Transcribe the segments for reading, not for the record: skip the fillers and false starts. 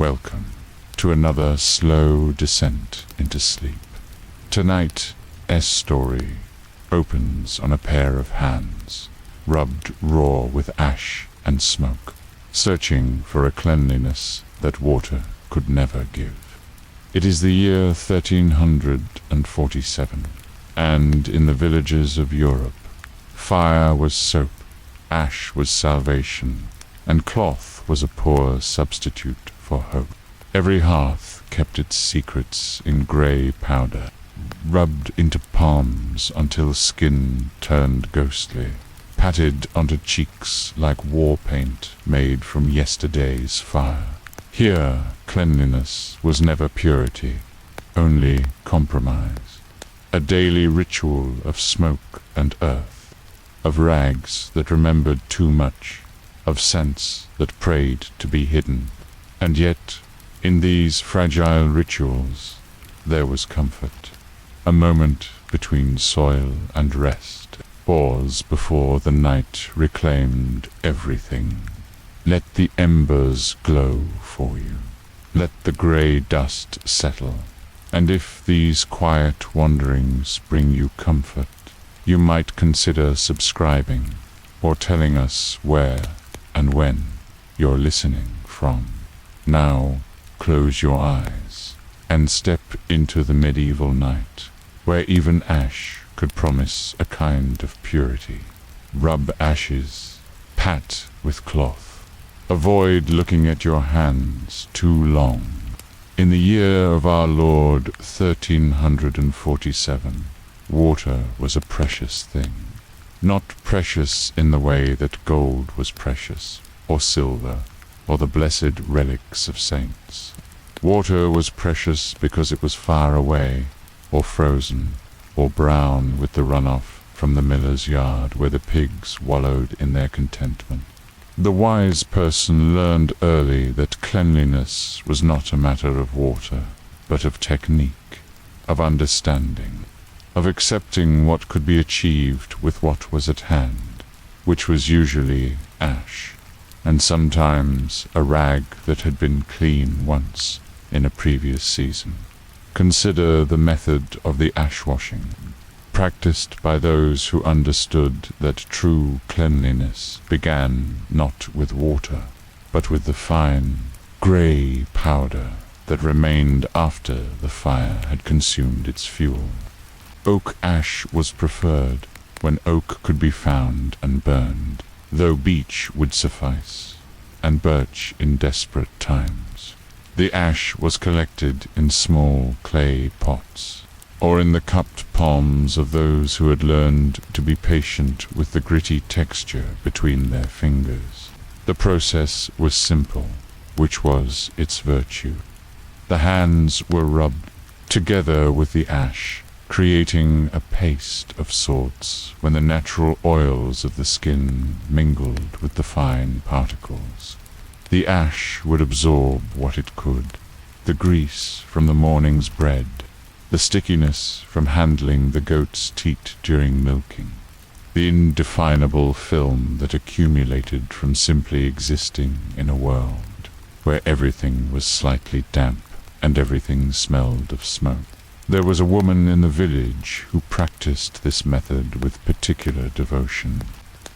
Welcome to another slow descent into sleep. Tonight's story opens on a pair of hands, rubbed raw with ash and smoke, searching for a cleanliness that water could never give. It is the year 1347, and in the villages of Europe, fire was soap, ash was salvation, and cloth was a poor substitute for hope. Every hearth kept its secrets in grey powder, rubbed into palms until skin turned ghostly, patted onto cheeks like war paint made from yesterday's fire. Here, cleanliness was never purity, only compromise, a daily ritual of smoke and earth, of rags that remembered too much, of scents that prayed to be hidden. And yet, in these fragile rituals, there was comfort, a moment between soil and rest, pause before the night reclaimed everything. Let the embers glow for you. Let the grey dust settle. And if these quiet wanderings bring you comfort, you might consider subscribing or telling us where and when you're listening from. Now, close your eyes and step into the medieval night, where even ash could promise a kind of purity. Rub ashes, pat with cloth. Avoid looking at your hands too long. In the year of our Lord 1347, water was a precious thing. Not precious in the way that gold was precious, or silver, or the blessed relics of saints. Water was precious because it was far away, or frozen, or brown with the runoff from the miller's yard where the pigs wallowed in their contentment. The wise person learned early that cleanliness was not a matter of water, but of technique, of understanding, of accepting what could be achieved with what was at hand, which was usually ash, and sometimes a rag that had been clean once in a previous season. Consider the method of the ash washing, practiced by those who understood that true cleanliness began not with water, but with the fine, grey powder that remained after the fire had consumed its fuel. Oak ash was preferred when oak could be found and burned, though beech would suffice, and birch in desperate times. The ash was collected in small clay pots, or in the cupped palms of those who had learned to be patient with the gritty texture between their fingers. The process was simple, which was its virtue. The hands were rubbed together with the ash, creating a paste of sorts when the natural oils of the skin mingled with the fine particles. The ash would absorb what it could, the grease from the morning's bread, the stickiness from handling the goat's teat during milking, the indefinable film that accumulated from simply existing in a world where everything was slightly damp and everything smelled of smoke. There was a woman in the village who practiced this method with particular devotion.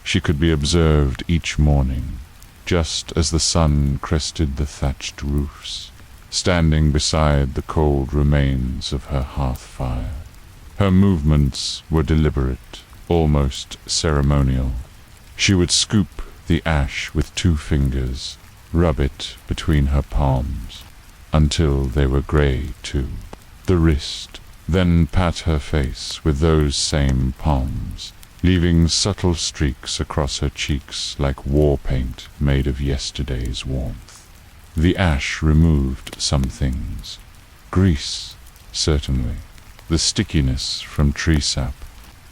She could be observed each morning, just as the sun crested the thatched roofs, standing beside the cold remains of her hearth fire. Her movements were deliberate, almost ceremonial. She would scoop the ash with 2 fingers, rub it between her palms, until they were grey too. The wrist, then pat her face with those same palms, leaving subtle streaks across her cheeks like war paint made of yesterday's warmth. The ash removed some things. Grease, certainly. The stickiness from tree sap,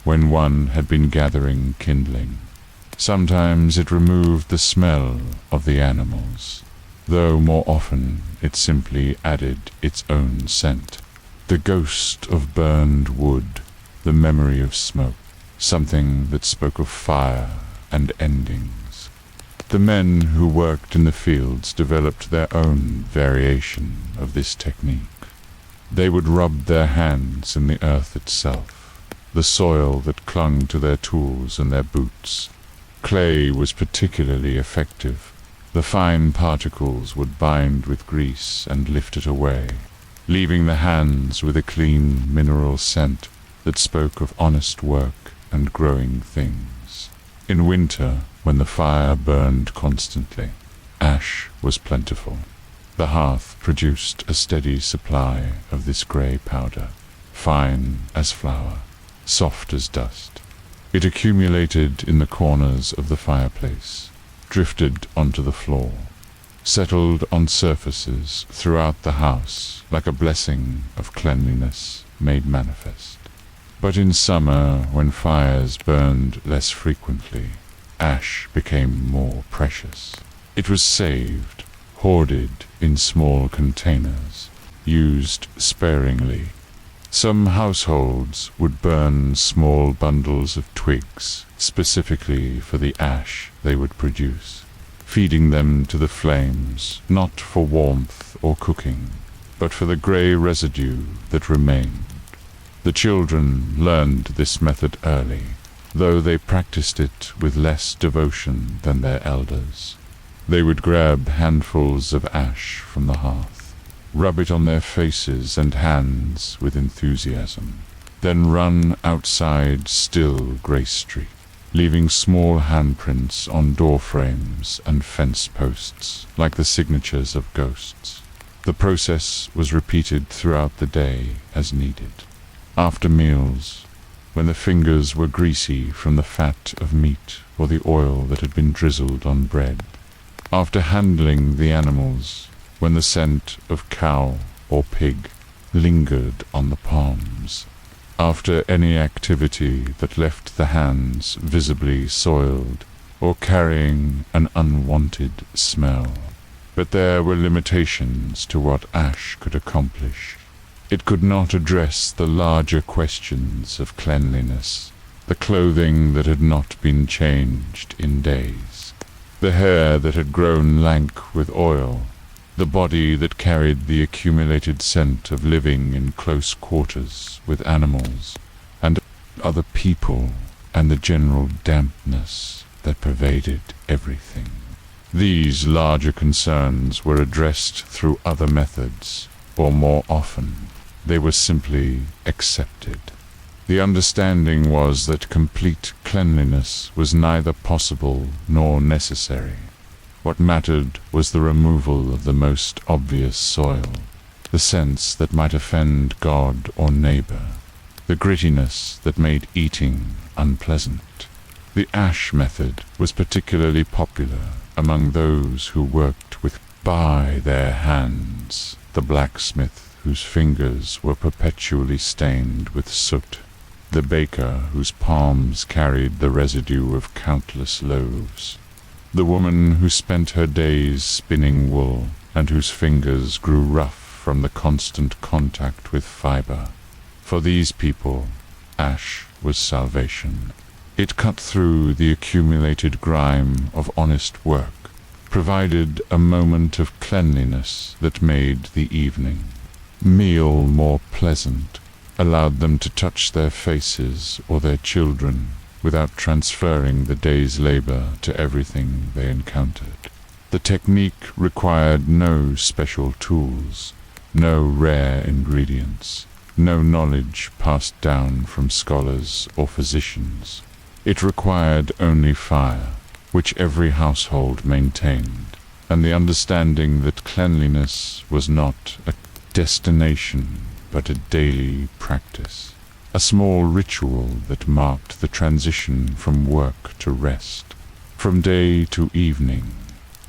when one had been gathering kindling. Sometimes it removed the smell of the animals, though more often it simply added its own scent. The ghost of burned wood, the memory of smoke, something that spoke of fire and endings. The men who worked in the fields developed their own variation of this technique. They would rub their hands in the earth itself, the soil that clung to their tools and their boots. Clay was particularly effective. The fine particles would bind with grease and lift it away, leaving the hands with a clean mineral scent that spoke of honest work and growing things. In winter, when the fire burned constantly, ash was plentiful. The hearth produced a steady supply of this grey powder, fine as flour, soft as dust. It accumulated in the corners of the fireplace, drifted onto the floor, settled on surfaces throughout the house like a blessing of cleanliness made manifest. But in summer, when fires burned less frequently, ash became more precious. It was saved, hoarded in small containers, used sparingly. Some households would burn small bundles of twigs specifically for the ash they would produce, feeding them to the flames, not for warmth or cooking, but for the grey residue that remained. The children learned this method early, though they practiced it with less devotion than their elders. They would grab handfuls of ash from the hearth, rub it on their faces and hands with enthusiasm, then run outside still Grace Street, leaving small handprints on door frames and fence posts like the signatures of ghosts. The process was repeated throughout the day as needed. After meals, when the fingers were greasy from the fat of meat or the oil that had been drizzled on bread. After handling the animals, when the scent of cow or pig lingered on the palms. After any activity that left the hands visibly soiled or carrying an unwanted smell. But there were limitations to what ash could accomplish. It could not address the larger questions of cleanliness, the clothing that had not been changed in days, the hair that had grown lank with oil, the body that carried the accumulated scent of living in close quarters with animals and other people, and the general dampness that pervaded everything. These larger concerns were addressed through other methods, or more often, they were simply accepted. The understanding was that complete cleanliness was neither possible nor necessary. What mattered was the removal of the most obvious soil, the sense that might offend God or neighbor, the grittiness that made eating unpleasant. The ash method was particularly popular among those who worked by their hands, the blacksmith whose fingers were perpetually stained with soot, the baker whose palms carried the residue of countless loaves, the woman who spent her days spinning wool and whose fingers grew rough from the constant contact with fiber. For these people, ash was salvation. It cut through the accumulated grime of honest work, provided a moment of cleanliness that made the evening meal more pleasant, allowed them to touch their faces or their children without transferring the day's labor to everything they encountered. The technique required no special tools, no rare ingredients, no knowledge passed down from scholars or physicians. It required only fire, which every household maintained, and the understanding that cleanliness was not a destination but a daily practice, a small ritual that marked the transition from work to rest, from day to evening,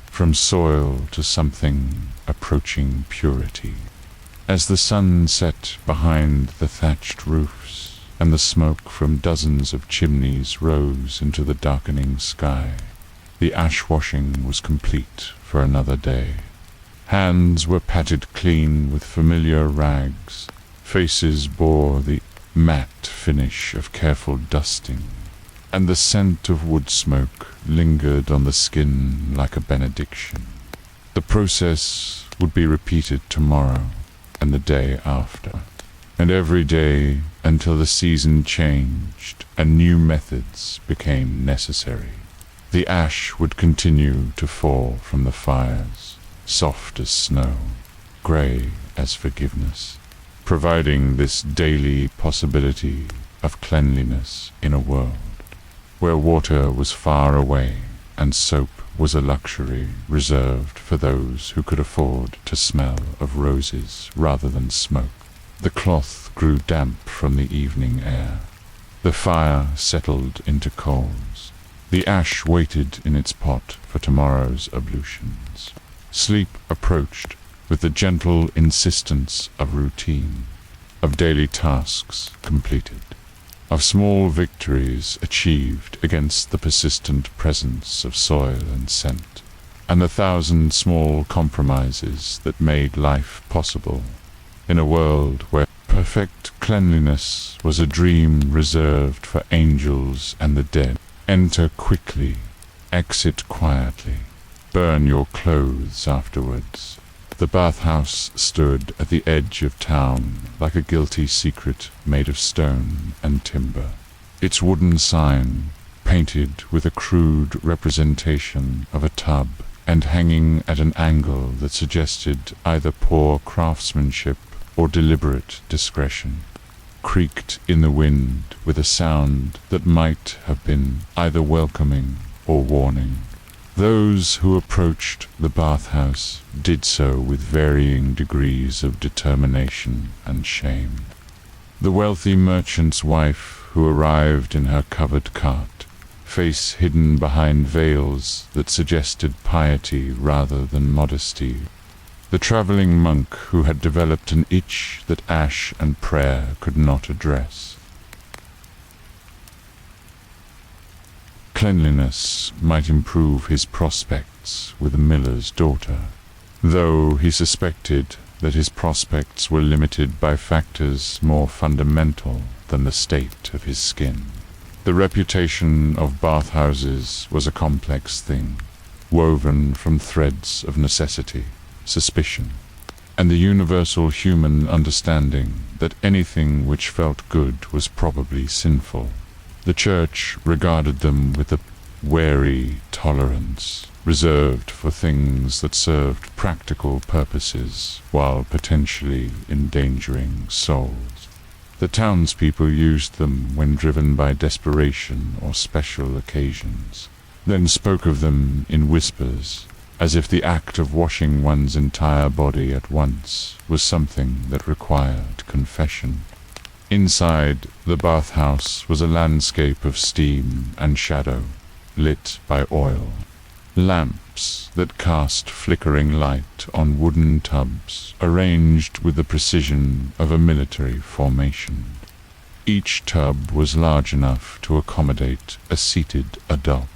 from soil to something approaching purity. As the sun set behind the thatched roofs and the smoke from dozens of chimneys rose into the darkening sky, the ash washing was complete for another day. Hands were patted clean with familiar rags, faces bore the matte finish of careful dusting, and the scent of wood smoke lingered on the skin like a benediction. The process would be repeated tomorrow and the day after, and every day until the season changed and new methods became necessary. The ash would continue to fall from the fires, soft as snow, grey as forgiveness, providing this daily possibility of cleanliness in a world where water was far away and soap was a luxury reserved for those who could afford to smell of roses rather than smoke. The cloth grew damp from the evening air. The fire settled into coals. The ash waited in its pot for tomorrow's ablutions. Sleep approached with the gentle insistence of routine, of daily tasks completed, of small victories achieved against the persistent presence of soil and scent, and the thousand small compromises that made life possible in a world where perfect cleanliness was a dream reserved for angels and the dead. Enter quickly, exit quietly, burn your clothes afterwards. The bathhouse stood at the edge of town like a guilty secret made of stone and timber. Its wooden sign, painted with a crude representation of a tub and hanging at an angle that suggested either poor craftsmanship or deliberate discretion, creaked in the wind with a sound that might have been either welcoming or warning. Those who approached the bathhouse did so with varying degrees of determination and shame. The wealthy merchant's wife who arrived in her covered cart, face hidden behind veils that suggested piety rather than modesty. The traveling monk who had developed an itch that ash and prayer could not address. Cleanliness might improve his prospects with a miller's daughter, though he suspected that his prospects were limited by factors more fundamental than the state of his skin. The reputation of bathhouses was a complex thing, woven from threads of necessity, suspicion, and the universal human understanding that anything which felt good was probably sinful. The Church regarded them with a wary tolerance, reserved for things that served practical purposes while potentially endangering souls. The townspeople used them when driven by desperation or special occasions, then spoke of them in whispers, as if the act of washing one's entire body at once was something that required confession. Inside the bathhouse was a landscape of steam and shadow, lit by oil. Lamps that cast flickering light on wooden tubs, arranged with the precision of a military formation. Each tub was large enough to accommodate a seated adult,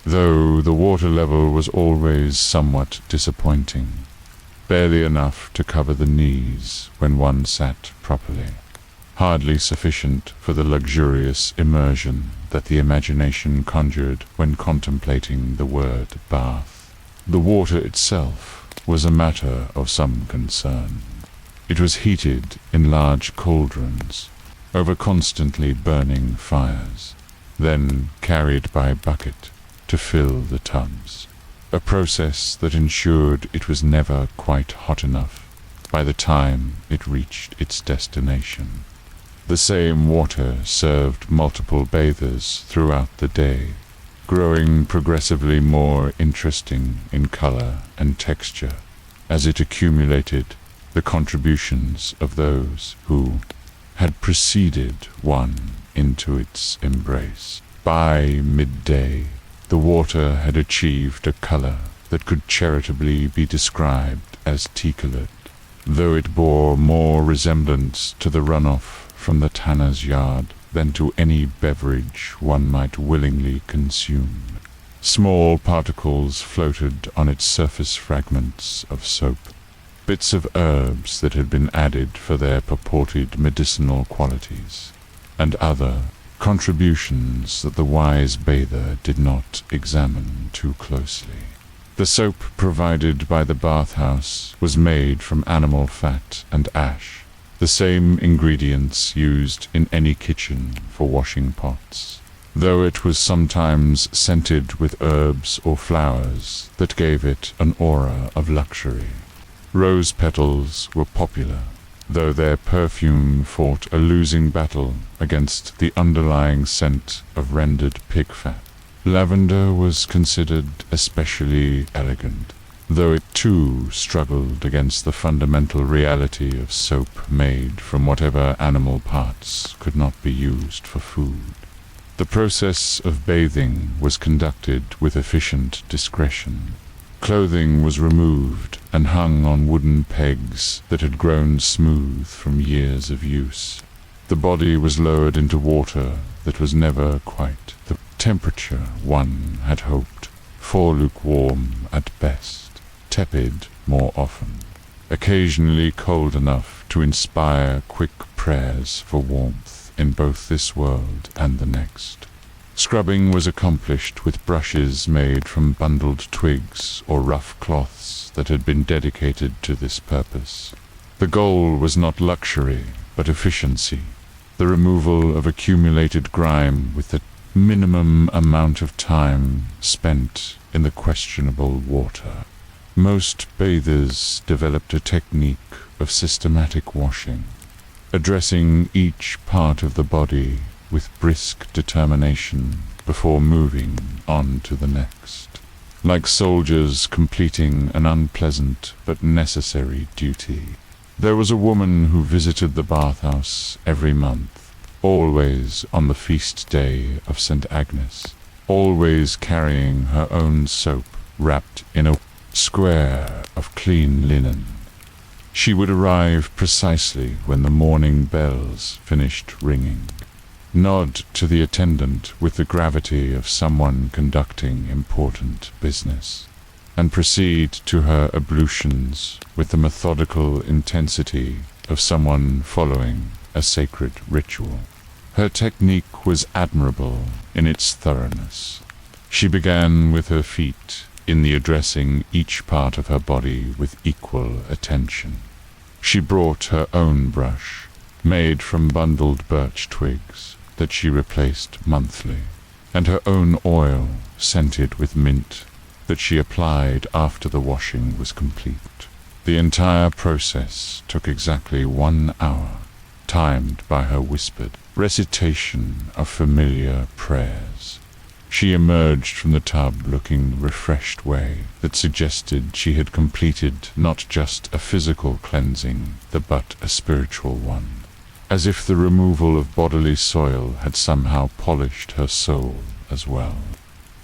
though the water level was always somewhat disappointing, barely enough to cover the knees when one sat properly, hardly sufficient for the luxurious immersion that the imagination conjured when contemplating the word bath. The water itself was a matter of some concern. It was heated in large cauldrons over constantly burning fires, then carried by bucket to fill the tubs, a process that ensured it was never quite hot enough by the time it reached its destination. The same water served multiple bathers throughout the day, growing progressively more interesting in color and texture as it accumulated the contributions of those who had preceded one into its embrace. By midday, the water had achieved a color that could charitably be described as tea-colored, though it bore more resemblance to the runoff from the tanner's yard than to any beverage one might willingly consume. Small particles floated on its surface, fragments of soap, bits of herbs that had been added for their purported medicinal qualities, and other contributions that the wise bather did not examine too closely. The soap provided by the bathhouse was made from animal fat and ash, the same ingredients used in any kitchen for washing pots, though it was sometimes scented with herbs or flowers that gave it an aura of luxury. Rose petals were popular, though their perfume fought a losing battle against the underlying scent of rendered pig fat. Lavender was considered especially elegant, though it too struggled against the fundamental reality of soap made from whatever animal parts could not be used for food. The process of bathing was conducted with efficient discretion. Clothing was removed and hung on wooden pegs that had grown smooth from years of use. The body was lowered into water that was never quite the temperature one had hoped, for lukewarm at best, tepid more often, occasionally cold enough to inspire quick prayers for warmth in both this world and the next. Scrubbing was accomplished with brushes made from bundled twigs or rough cloths that had been dedicated to this purpose. The goal was not luxury, but efficiency, the removal of accumulated grime with the minimum amount of time spent in the questionable water. Most bathers developed a technique of systematic washing, addressing each part of the body with brisk determination before moving on to the next, like soldiers completing an unpleasant but necessary duty. There was a woman who visited the bathhouse every month, always on the feast day of St. Agnes, always carrying her own soap wrapped in a square of clean linen. She would arrive precisely when the morning bells finished ringing, nod to the attendant with the gravity of someone conducting important business, and proceed to her ablutions with the methodical intensity of someone following a sacred ritual. Her technique was admirable in its thoroughness. She began with her feet, in the addressing each part of her body with equal attention. She brought her own brush, made from bundled birch twigs, that she replaced monthly, and her own oil, scented with mint, that she applied after the washing was complete. The entire process took exactly 1 hour, timed by her whispered recitation of familiar prayers. She emerged from the tub looking the refreshed way that suggested she had completed not just a physical cleansing, but a spiritual one, as if the removal of bodily soil had somehow polished her soul as well.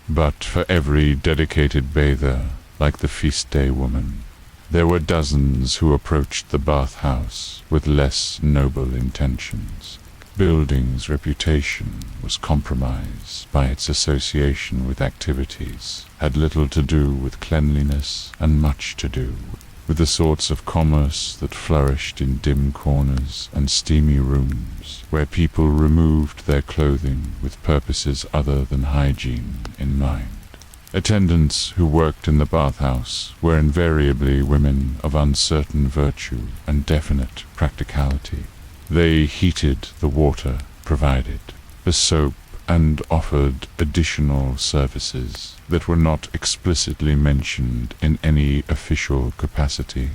But for every dedicated bather, like the feast day woman, there were dozens who approached the bathhouse with less noble intentions. Building's reputation was compromised by its association with activities had little to do with cleanliness and much to do with the sorts of commerce that flourished in dim corners and steamy rooms where people removed their clothing with purposes other than hygiene in mind. Attendants who worked in the bathhouse were invariably women of uncertain virtue and definite practicality. They heated the water provided, the soap, and offered additional services that were not explicitly mentioned in any official capacity,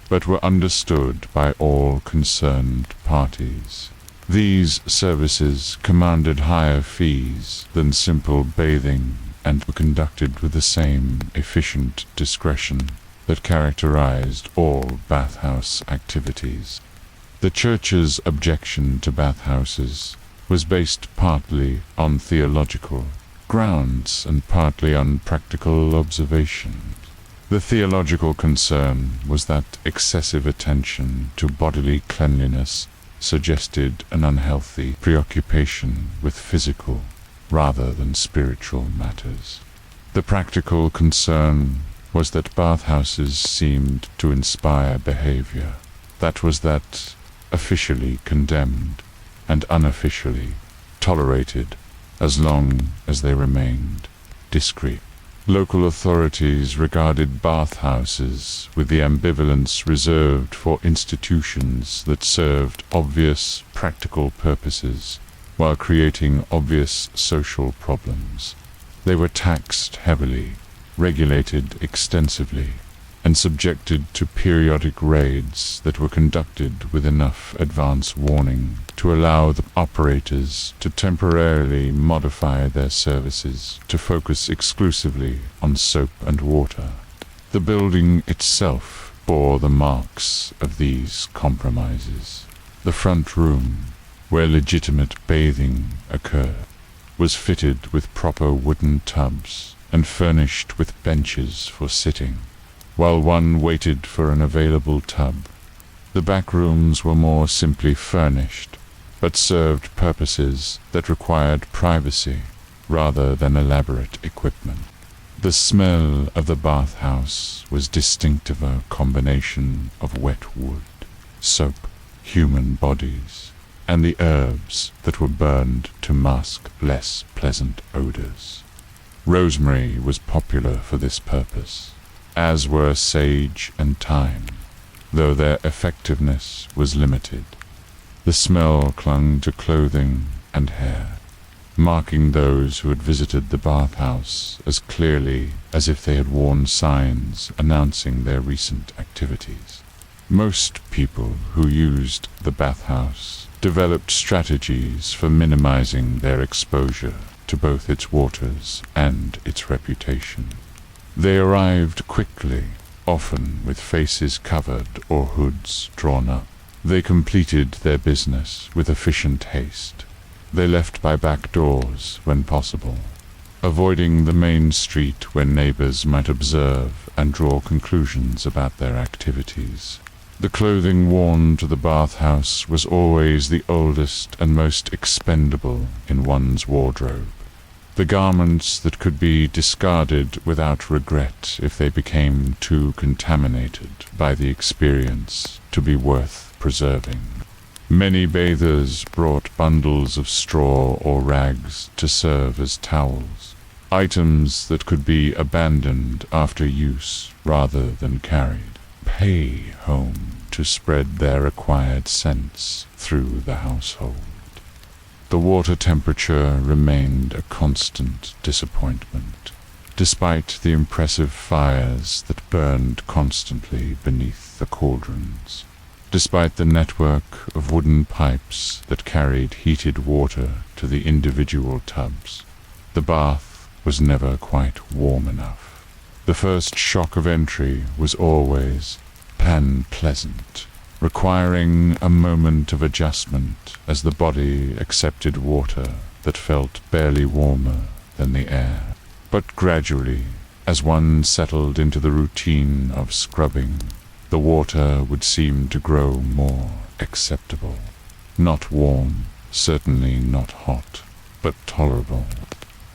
but were understood by all concerned parties. These services commanded higher fees than simple bathing and were conducted with the same efficient discretion that characterized all bathhouse activities. The Church's objection to bathhouses was based partly on theological grounds and partly on practical observation. The theological concern was that excessive attention to bodily cleanliness suggested an unhealthy preoccupation with physical rather than spiritual matters. The practical concern was that bathhouses seemed to inspire behavior that officially condemned and unofficially tolerated as long as they remained discreet. Local authorities regarded bathhouses with the ambivalence reserved for institutions that served obvious practical purposes while creating obvious social problems. They were taxed heavily, regulated extensively, and subjected to periodic raids that were conducted with enough advance warning to allow the operators to temporarily modify their services to focus exclusively on soap and water. The building itself bore the marks of these compromises. The front room, where legitimate bathing occurred, was fitted with proper wooden tubs and furnished with benches for sitting. While one waited for an available tub, the back rooms were more simply furnished, but served purposes that required privacy rather than elaborate equipment. The smell of the bathhouse was distinct of a combination of wet wood, soap, human bodies, and the herbs that were burned to mask less pleasant odors. Rosemary was popular for this purpose, as were sage and thyme, though their effectiveness was limited. The smell clung to clothing and hair, marking those who had visited the bathhouse as clearly as if they had worn signs announcing their recent activities. Most people who used the bathhouse developed strategies for minimizing their exposure to both its waters and its reputation. They arrived quickly, often with faces covered or hoods drawn up. They completed their business with efficient haste. They left by back doors when possible, avoiding the main street where neighbors might observe and draw conclusions about their activities. The clothing worn to the bathhouse was always the oldest and most expendable in one's wardrobe. The garments that could be discarded without regret if they became too contaminated by the experience to be worth preserving. Many bathers brought bundles of straw or rags to serve as towels, items that could be abandoned after use rather than carried home to spread their acquired scents through the household. The water temperature remained a constant disappointment, despite the impressive fires that burned constantly beneath the cauldrons. Despite the network of wooden pipes that carried heated water to the individual tubs, the bath was never quite warm enough. The first shock of entry was always unpleasant, requiring a moment of adjustment as the body accepted water that felt barely warmer than the air. But gradually, as one settled into the routine of scrubbing, the water would seem to grow more acceptable. Not warm, certainly not hot, but tolerable.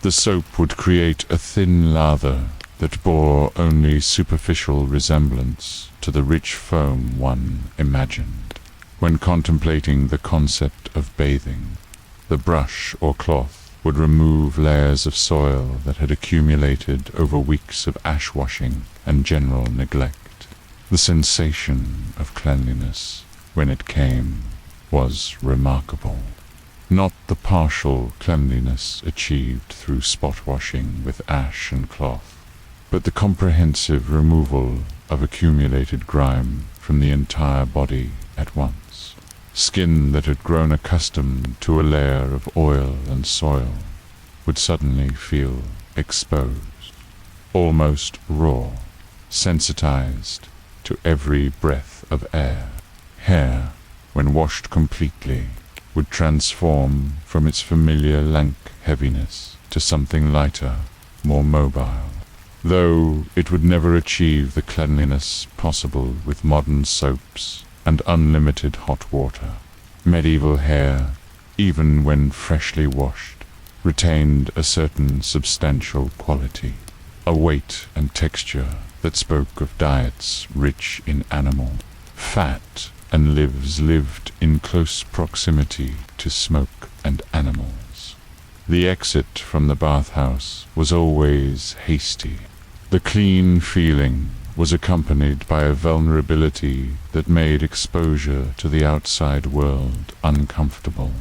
The soap would create a thin lather that bore only superficial resemblance to the rich foam one imagined. When contemplating the concept of bathing, the brush or cloth would remove layers of soil that had accumulated over weeks of ash washing and general neglect. The sensation of cleanliness, when it came, was remarkable. Not the partial cleanliness achieved through spot washing with ash and cloth, but the comprehensive removal of accumulated grime from the entire body at once. Skin that had grown accustomed to a layer of oil and soil would suddenly feel exposed, almost raw, sensitized to every breath of air. Hair, when washed completely, would transform from its familiar lank heaviness to something lighter, more mobile. Though it would never achieve the cleanliness possible with modern soaps and unlimited hot water, medieval hair, even when freshly washed, retained a certain substantial quality, a weight and texture that spoke of diets rich in animal fat and lives lived in close proximity to smoke and animals. The exit from the bathhouse was always hasty. The clean feeling was accompanied by a vulnerability that made exposure to the outside world uncomfortable.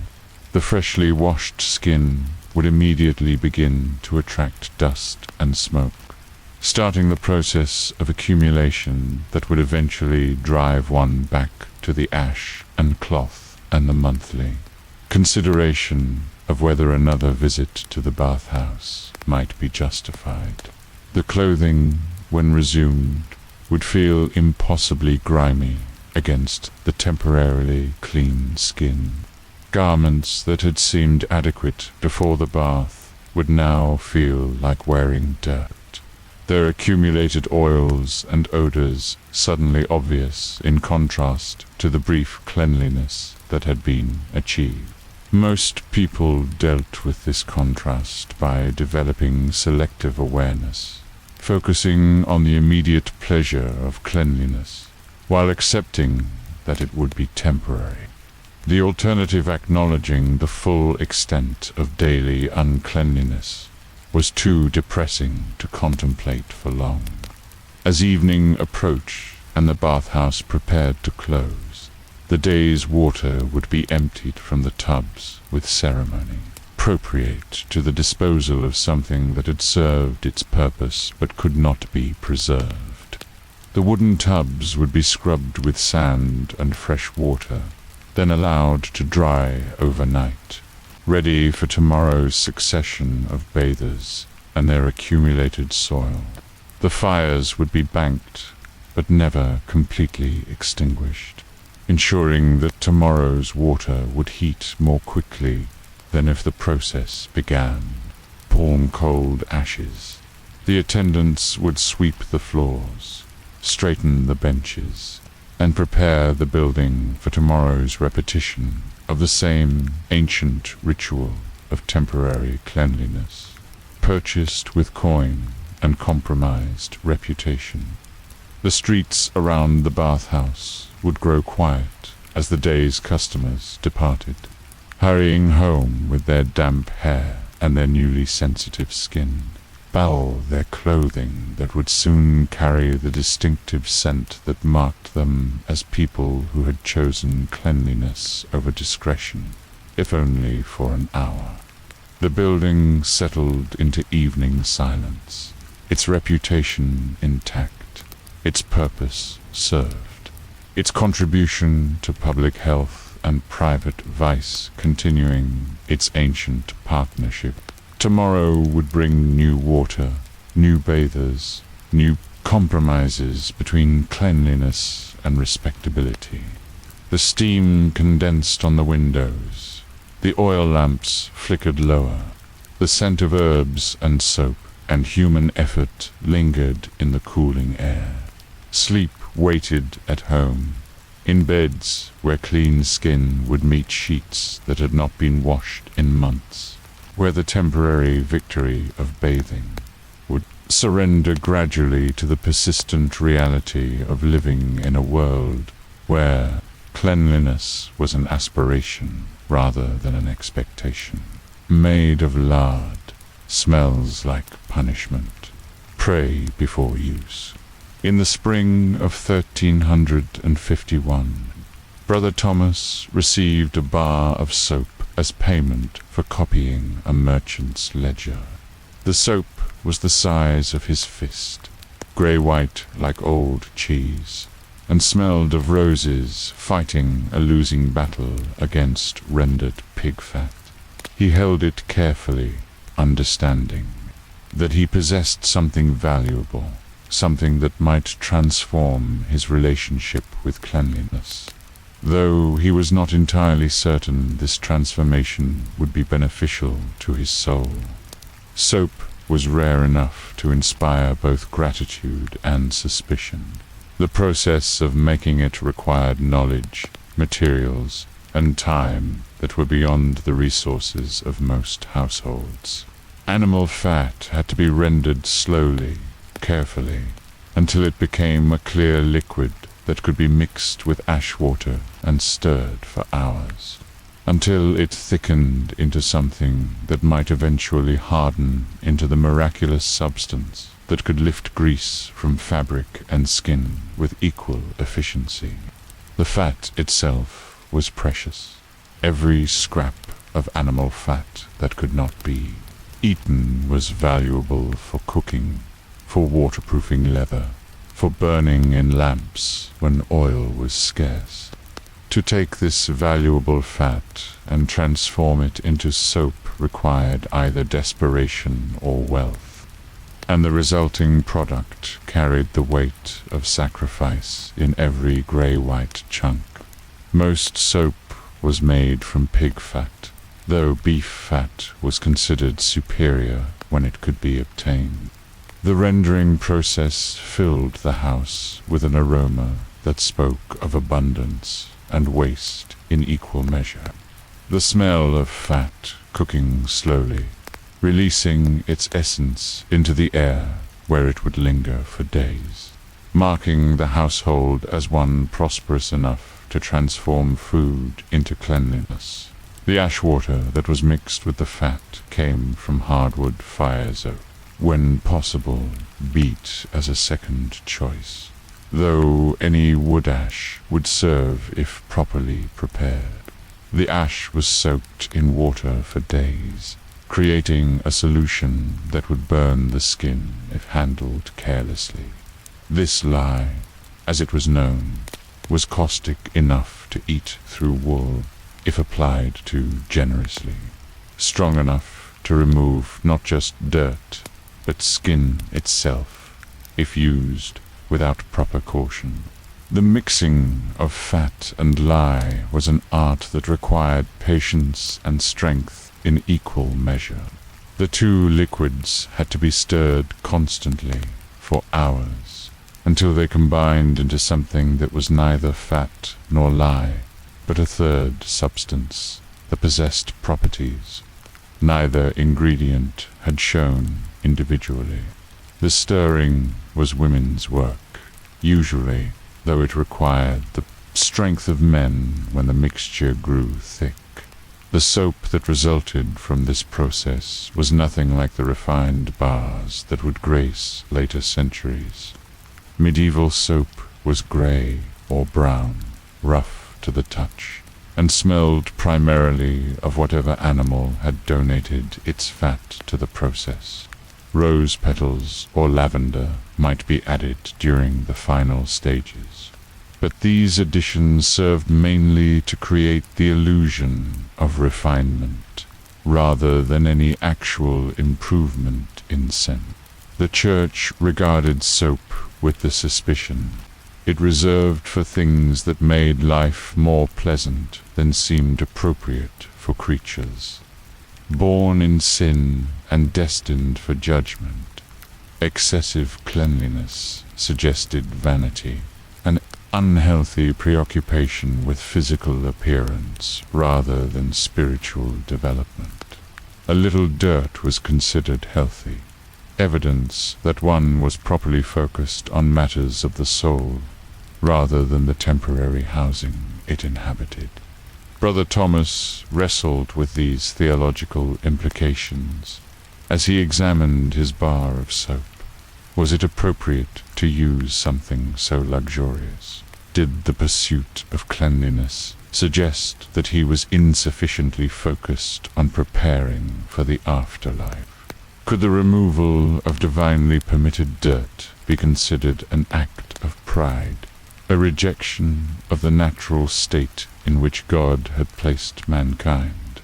The freshly washed skin would immediately begin to attract dust and smoke, starting the process of accumulation that would eventually drive one back to the ash and cloth and the monthly consideration of whether another visit to the bathhouse might be justified. The clothing, when resumed, would feel impossibly grimy against the temporarily clean skin. Garments that had seemed adequate before the bath would now feel like wearing dirt, their accumulated oils and odors suddenly obvious in contrast to the brief cleanliness that had been achieved. Most people dealt with this contrast by developing selective awareness, focusing on the immediate pleasure of cleanliness, while accepting that it would be temporary. The alternative, acknowledging the full extent of daily uncleanliness, was too depressing to contemplate for long. As evening approached and the bathhouse prepared to close, the day's water would be emptied from the tubs with ceremony, appropriate to the disposal of something that had served its purpose but could not be preserved. The wooden tubs would be scrubbed with sand and fresh water, then allowed to dry overnight, ready for tomorrow's succession of bathers and their accumulated soil. The fires would be banked, but never completely extinguished, ensuring that tomorrow's water would heat more quickly than if the process began. Palm cold ashes. The attendants would sweep the floors, straighten the benches, and prepare the building for tomorrow's repetition of the same ancient ritual of temporary cleanliness, purchased with coin and compromised reputation. The streets around the bathhouse would grow quiet as the day's customers departed, hurrying home with their damp hair and their newly sensitive skin, foul their clothing that would soon carry the distinctive scent that marked them as people who had chosen cleanliness over discretion, if only for an hour. The building settled into evening silence, its reputation intact, its purpose served, its contribution to public health and private vice continuing its ancient partnership. Tomorrow would bring new water, new bathers, new compromises between cleanliness and respectability. The steam condensed on the windows, the oil lamps flickered lower, the scent of herbs and soap and human effort lingered in the cooling air. Sleep waited at home, in beds where clean skin would meet sheets that had not been washed in months, where the temporary victory of bathing would surrender gradually to the persistent reality of living in a world where cleanliness was an aspiration rather than an expectation. Made of lard, smells like punishment. Pray before use. In the spring of 1351, Brother Thomas received a bar of soap as payment for copying a merchant's ledger. The soap was the size of his fist, grey-white like old cheese, and smelled of roses fighting a losing battle against rendered pig fat. He held it carefully, understanding that he possessed something valuable, something that might transform his relationship with cleanliness, though he was not entirely certain this transformation would be beneficial to his soul. Soap was rare enough to inspire both gratitude and suspicion. The process of making it required knowledge, materials, and time that were beyond the resources of most households. Animal fat had to be rendered slowly, carefully, until it became a clear liquid that could be mixed with ash water and stirred for hours. until it thickened into something that might eventually harden into the miraculous substance that could lift grease from fabric and skin with equal efficiency. The fat itself was precious. Every scrap of animal fat that could not be eaten was valuable for cooking, for waterproofing leather, for burning in lamps when oil was scarce. To take this valuable fat and transform it into soap required either desperation or wealth, and the resulting product carried the weight of sacrifice in every grey-white chunk. Most soap was made from pig fat, though beef fat was considered superior when it could be obtained. The rendering process filled the house with an aroma that spoke of abundance and waste in equal measure. The smell of fat cooking slowly, releasing its essence into the air where it would linger for days, marking the household as one prosperous enough to transform food into cleanliness. The ash water that was mixed with the fat came from hardwood fires, when possible, beat as a second choice, though any wood ash would serve if properly prepared. The ash was soaked in water for days, creating a solution that would burn the skin if handled carelessly. This lye, as it was known, was caustic enough to eat through wool if applied too generously, strong enough to remove not just dirt, but skin itself, if used without proper caution. The mixing of fat and lye was an art that required patience and strength in equal measure. The two liquids had to be stirred constantly for hours, until they combined into something that was neither fat nor lye, but a third substance that possessed properties neither ingredient had shown individually. The stirring was women's work, usually, though it required the strength of men when the mixture grew thick. The soap that resulted from this process was nothing like the refined bars that would grace later centuries. Medieval soap was grey or brown, rough to the touch, and smelled primarily of whatever animal had donated its fat to the process. Rose petals or lavender might be added during the final stages, but these additions served mainly to create the illusion of refinement, rather than any actual improvement in scent. The Church regarded soap with the suspicion it reserved for things that made life more pleasant than seemed appropriate for creatures born in sin and destined for judgment. Excessive cleanliness suggested vanity, an unhealthy preoccupation with physical appearance rather than spiritual development. A little dirt was considered healthy, evidence that one was properly focused on matters of the soul rather than the temporary housing it inhabited. Brother Thomas wrestled with these theological implications as he examined his bar of soap. Was it appropriate to use something so luxurious? Did the pursuit of cleanliness suggest that he was insufficiently focused on preparing for the afterlife? Could the removal of divinely permitted dirt be considered an act of pride, a rejection of the natural state in which God had placed mankind?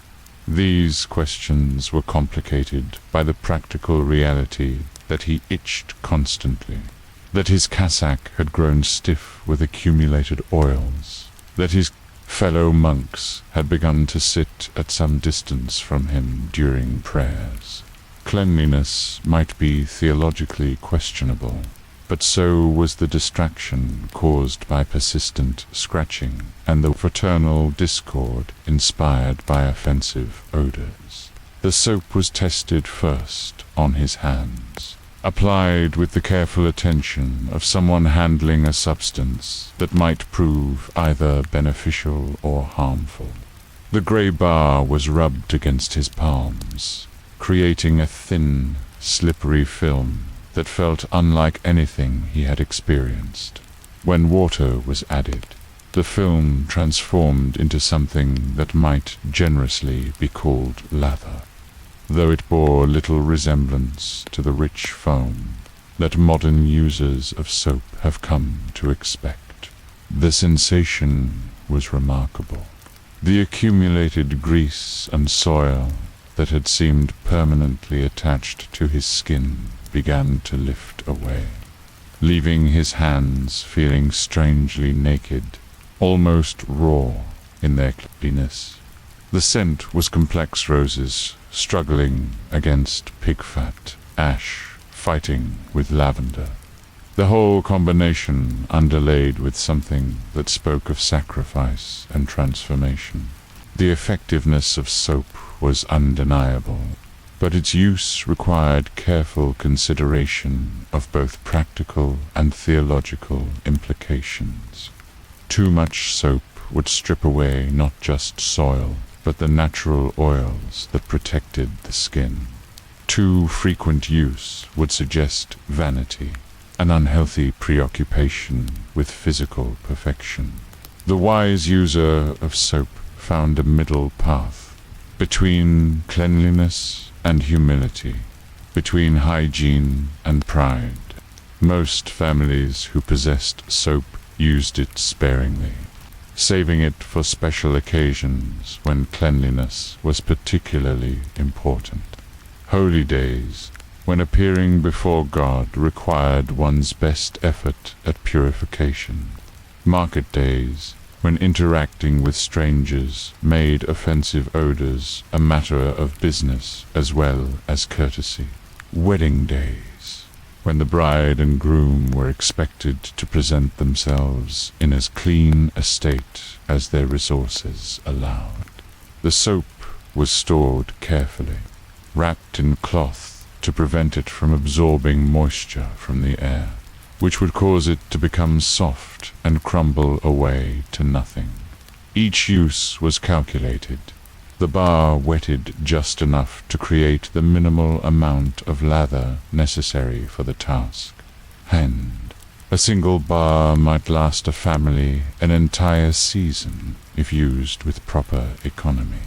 These questions were complicated by the practical reality that he itched constantly, that his cassock had grown stiff with accumulated oils, that his fellow monks had begun to sit at some distance from him during prayers. Cleanliness might be theologically questionable, but so was the distraction caused by persistent scratching and the fraternal discord inspired by offensive odors. The soap was tested first on his hands, applied with the careful attention of someone handling a substance that might prove either beneficial or harmful. The grey bar was rubbed against his palms, creating a thin, slippery film that felt unlike anything he had experienced. When water was added, the film transformed into something that might generously be called lather, though it bore little resemblance to the rich foam that modern users of soap have come to expect. The sensation was remarkable. The accumulated grease and soil that had seemed permanently attached to his skin began to lift away, leaving his hands feeling strangely naked, almost raw in their cleanliness. The scent was complex roses struggling against pig fat, ash fighting with lavender. The whole combination underlaid with something that spoke of sacrifice and transformation. The effectiveness of soap was undeniable, but its use required careful consideration of both practical and theological implications. Too much soap would strip away not just soil, but the natural oils that protected the skin. Too frequent use would suggest vanity, an unhealthy preoccupation with physical perfection. The wise user of soap found a middle path between cleanliness and humility, between hygiene and pride. Most families who possessed soap used it sparingly, saving it for special occasions when cleanliness was particularly important. Holy days, when appearing before God required one's best effort at purification. Market days, when interacting with strangers made offensive odors a matter of business as well as courtesy. Wedding days, when the bride and groom were expected to present themselves in as clean a state as their resources allowed. The soap was stored carefully, wrapped in cloth to prevent it from absorbing moisture from the air, which would cause it to become soft and crumble away to nothing. Each use was calculated, the bar wetted just enough to create the minimal amount of lather necessary for the task. And a single bar might last a family an entire season if used with proper economy.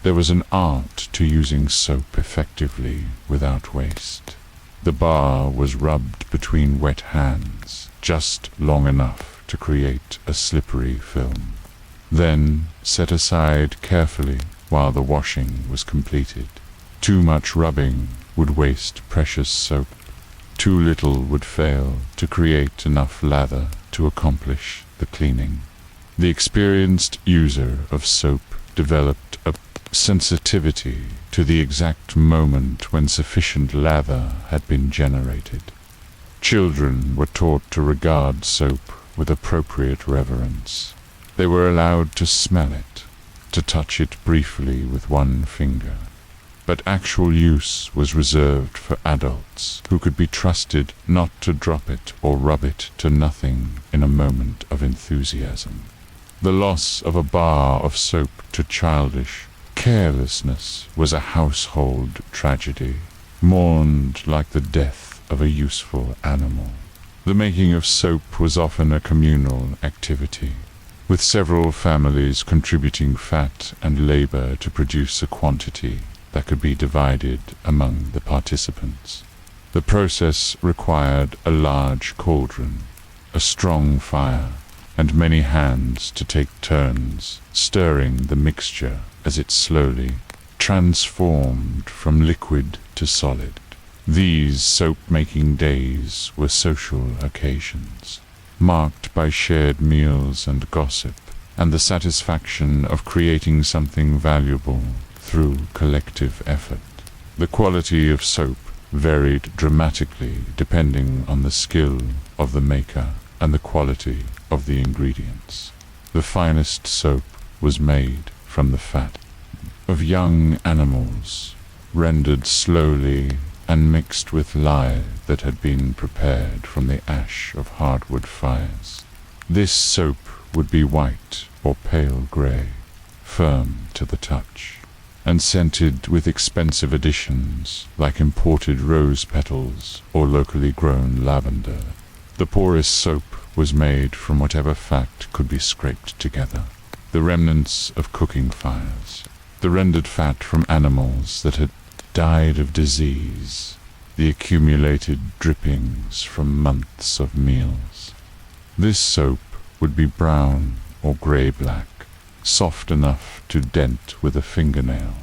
There was an art to using soap effectively without waste. The bar was rubbed between wet hands, just long enough to create a slippery film, then set aside carefully while the washing was completed. Too much rubbing would waste precious soap. Too little would fail to create enough lather to accomplish the cleaning. The experienced user of soap developed a sensitivity to the exact moment when sufficient lather had been generated. Children were taught to regard soap with appropriate reverence. They were allowed to smell it, to touch it briefly with one finger. But actual use was reserved for adults who could be trusted not to drop it or rub it to nothing in a moment of enthusiasm. The loss of a bar of soap to childish carelessness was a household tragedy, mourned like the death of a useful animal. The making of soap was often a communal activity, with several families contributing fat and labor to produce a quantity that could be divided among the participants. The process required a large cauldron, a strong fire, and many hands to take turns stirring the mixture as it slowly transformed from liquid to solid. These soap-making days were social occasions, marked by shared meals and gossip, and the satisfaction of creating something valuable through collective effort. The quality of soap varied dramatically depending on the skill of the maker and the quality of the ingredients. The finest soap was made from the fat of young animals, rendered slowly and mixed with lye that had been prepared from the ash of hardwood fires. This soap would be white or pale grey, firm to the touch, and scented with expensive additions like imported rose petals or locally grown lavender. The poorest soap was made from whatever fat could be scraped together, the remnants of cooking fires, the rendered fat from animals that had died of disease, the accumulated drippings from months of meals. This soap would be brown or grey-black, soft enough to dent with a fingernail,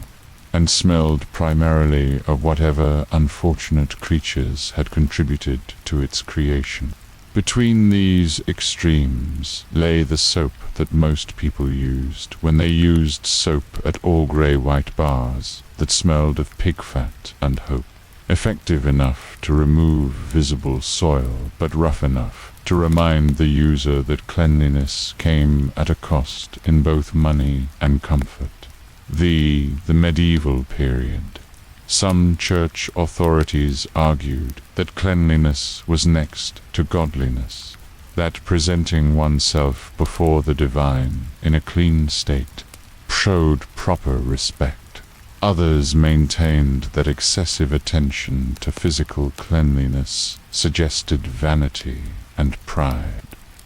and smelled primarily of whatever unfortunate creatures had contributed to its creation. Between these extremes lay the soap that most people used when they used soap at all grey-white bars that smelled of pig fat and hope, effective enough to remove visible soil, but rough enough to remind the user that cleanliness came at a cost in both money and comfort. The medieval period. Some church authorities argued that cleanliness was next to godliness, that presenting oneself before the divine in a clean state showed proper respect. Others maintained that excessive attention to physical cleanliness suggested vanity and pride,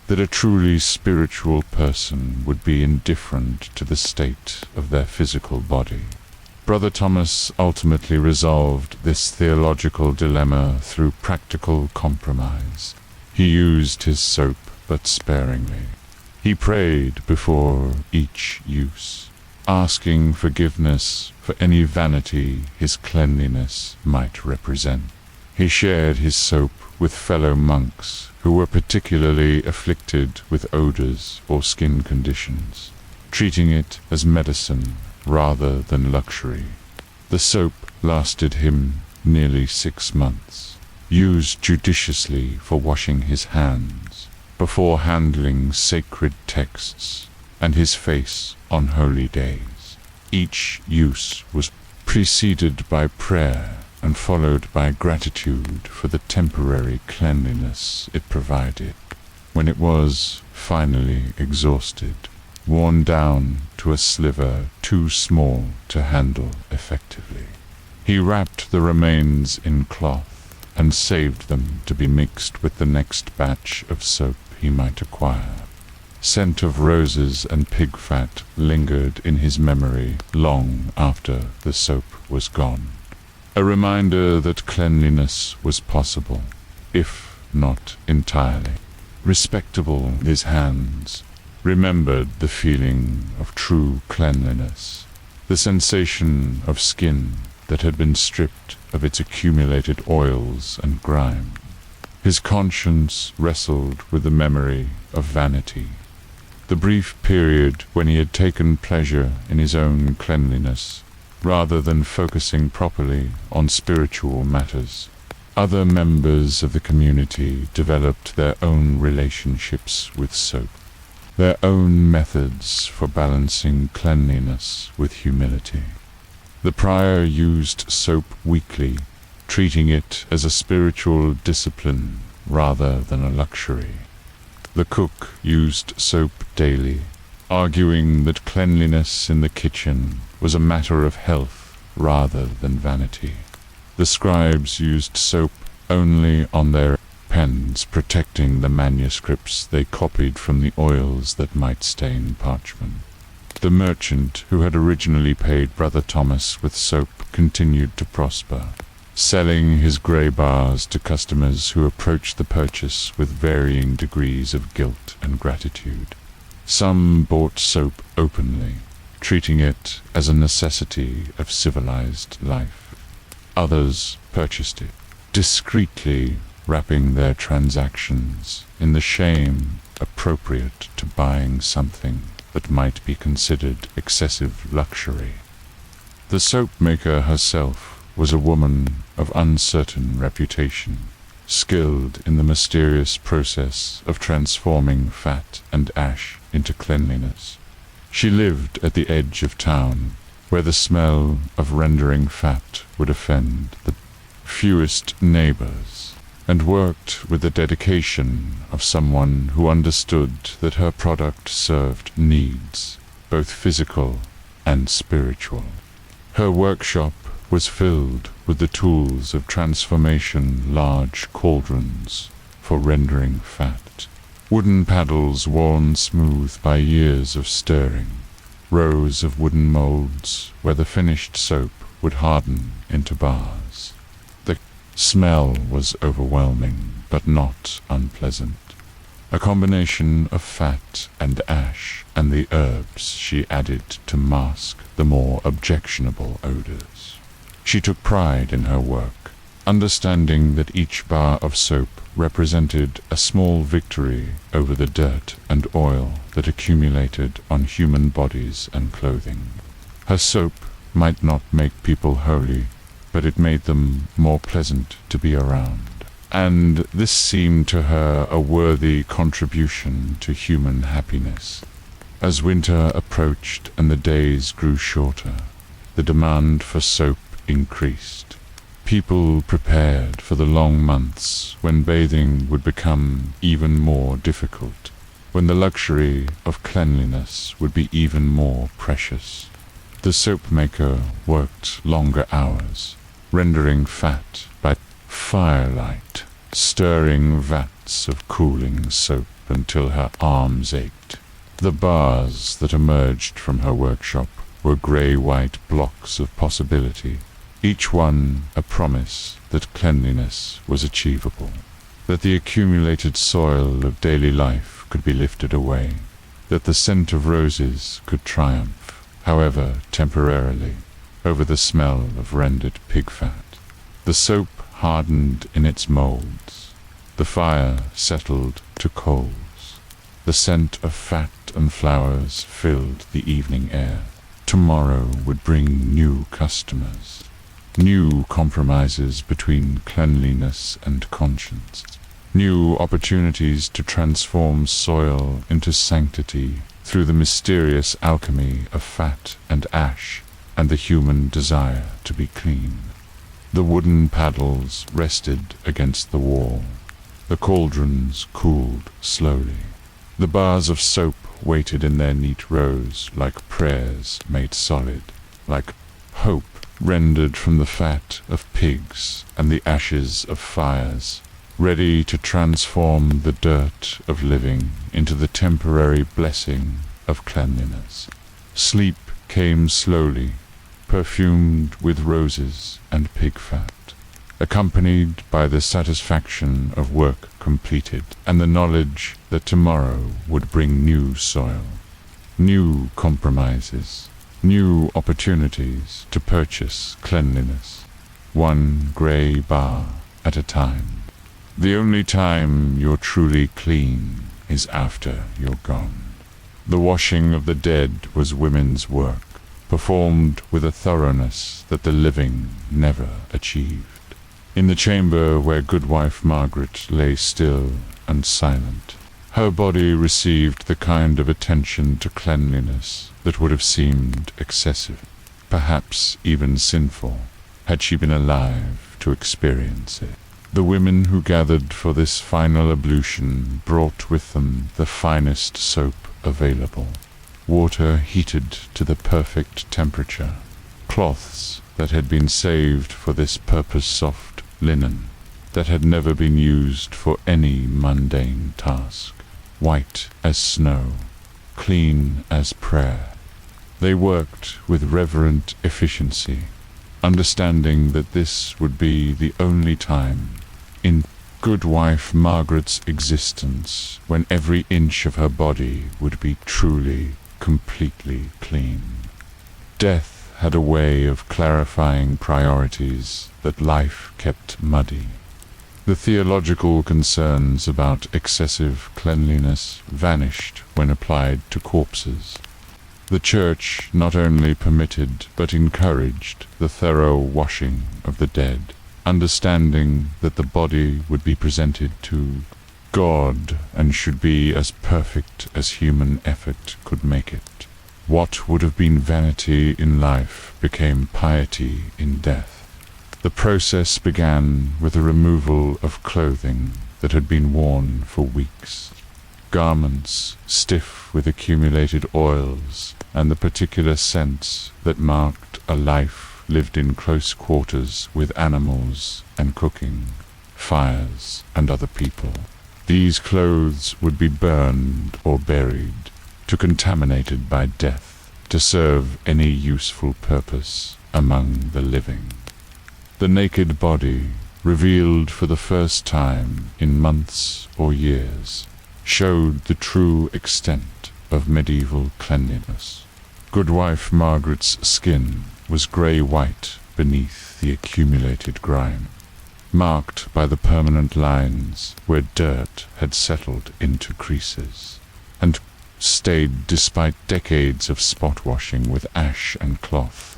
that a truly spiritual person would be indifferent to the state of their physical body. Brother Thomas ultimately resolved this theological dilemma through practical compromise. He used his soap, but sparingly. He prayed before each use, asking forgiveness for any vanity his cleanliness might represent. He shared his soap with fellow monks who were particularly afflicted with odors or skin conditions, treating it as medicine rather than luxury. The soap lasted him nearly 6 months, used judiciously for washing his hands, before handling sacred texts, and his face on holy days. Each use was preceded by prayer and followed by gratitude for the temporary cleanliness it provided. When it was finally exhausted, worn down to a sliver too small to handle effectively, he wrapped the remains in cloth and saved them to be mixed with the next batch of soap he might acquire. Scent of roses and pig fat lingered in his memory long after the soap was gone, a reminder that cleanliness was possible, if not entirely respectable. His hands remembered the feeling of true cleanliness, the sensation of skin that had been stripped of its accumulated oils and grime. His conscience wrestled with the memory of vanity, the brief period when he had taken pleasure in his own cleanliness, rather than focusing properly on spiritual matters. Other members of the community developed their own relationships with soap, their own methods for balancing cleanliness with humility. The prior used soap weekly, treating it as a spiritual discipline rather than a luxury. The cook used soap daily, arguing that cleanliness in the kitchen was a matter of health rather than vanity. The scribes used soap only on their pens, protecting the manuscripts they copied from the oils that might stain parchment. The merchant who had originally paid Brother Thomas with soap continued to prosper, selling his grey bars to customers who approached the purchase with varying degrees of guilt and gratitude. Some bought soap openly, treating it as a necessity of civilized life. Others purchased it, discreetly wrapping their transactions in the shame appropriate to buying something that might be considered excessive luxury. The soap maker herself was a woman of uncertain reputation, skilled in the mysterious process of transforming fat and ash into cleanliness. She lived at the edge of town, where the smell of rendering fat would offend the fewest neighbors, and worked with the dedication of someone who understood that her product served needs, both physical and spiritual. Her workshop was filled with the tools of transformation, large cauldrons for rendering fat, wooden paddles worn smooth by years of stirring, rows of wooden molds where the finished soap would harden into bars. The smell was overwhelming, but not unpleasant. A combination of fat and ash and the herbs she added to mask the more objectionable odors. She took pride in her work, understanding that each bar of soap represented a small victory over the dirt and oil that accumulated on human bodies and clothing. Her soap might not make people holy, but it made them more pleasant to be around. And this seemed to her a worthy contribution to human happiness. As winter approached and the days grew shorter, the demand for soap increased. People prepared for the long months when bathing would become even more difficult, when the luxury of cleanliness would be even more precious. The soap maker worked longer hours, rendering fat by firelight, stirring vats of cooling soap until her arms ached. The bars that emerged from her workshop were grey-white blocks of possibility, each one a promise that cleanliness was achievable, that the accumulated soil of daily life could be lifted away, that the scent of roses could triumph, however temporarily, over the smell of rendered pig fat. The soap hardened in its molds. The fire settled to coals. The scent of fat and flowers filled the evening air. Tomorrow would bring new customers, new compromises between cleanliness and conscience, new opportunities to transform soil into sanctity through the mysterious alchemy of fat and ash and the human desire to be clean. The wooden paddles rested against the wall. The cauldrons cooled slowly. The bars of soap waited in their neat rows like prayers made solid, like hope rendered from the fat of pigs and the ashes of fires, ready to transform the dirt of living into the temporary blessing of cleanliness. Sleep came slowly, perfumed with roses and pig fat, accompanied by the satisfaction of work completed and the knowledge that tomorrow would bring new soil, new compromises, new opportunities to purchase cleanliness, one grey bar at a time. The only time you're truly clean is after you're gone. The washing of the dead was women's work, performed with a thoroughness that the living never achieved. In the chamber where Goodwife Margaret lay still and silent, her body received the kind of attention to cleanliness that would have seemed excessive, perhaps even sinful, had she been alive to experience it. The women who gathered for this final ablution brought with them the finest soap available, water heated to the perfect temperature, cloths that had been saved for this purpose, soft linen that had never been used for any mundane task, white as snow, clean as prayer. They worked with reverent efficiency, understanding that this would be the only time in Goodwife Margaret's existence when every inch of her body would be truly, completely clean. Death had a way of clarifying priorities that life kept muddy. The theological concerns about excessive cleanliness vanished when applied to corpses. The Church not only permitted but encouraged the thorough washing of the dead, understanding that the body would be presented to God and should be as perfect as human effort could make it. What would have been vanity in life became piety in death. The process began with the removal of clothing that had been worn for weeks. garments stiff with accumulated oils and the particular scents that marked a life lived in close quarters with animals and cooking, fires, and other people. These clothes would be burned or buried, to contaminated by death, to serve any useful purpose among the living. The naked body, revealed for the first time in months or years, showed the true extent of medieval cleanliness. Goodwife Margaret's skin was grey-white beneath the accumulated grime, marked by the permanent lines where dirt had settled into creases, and stayed despite decades of spot washing with ash and cloth.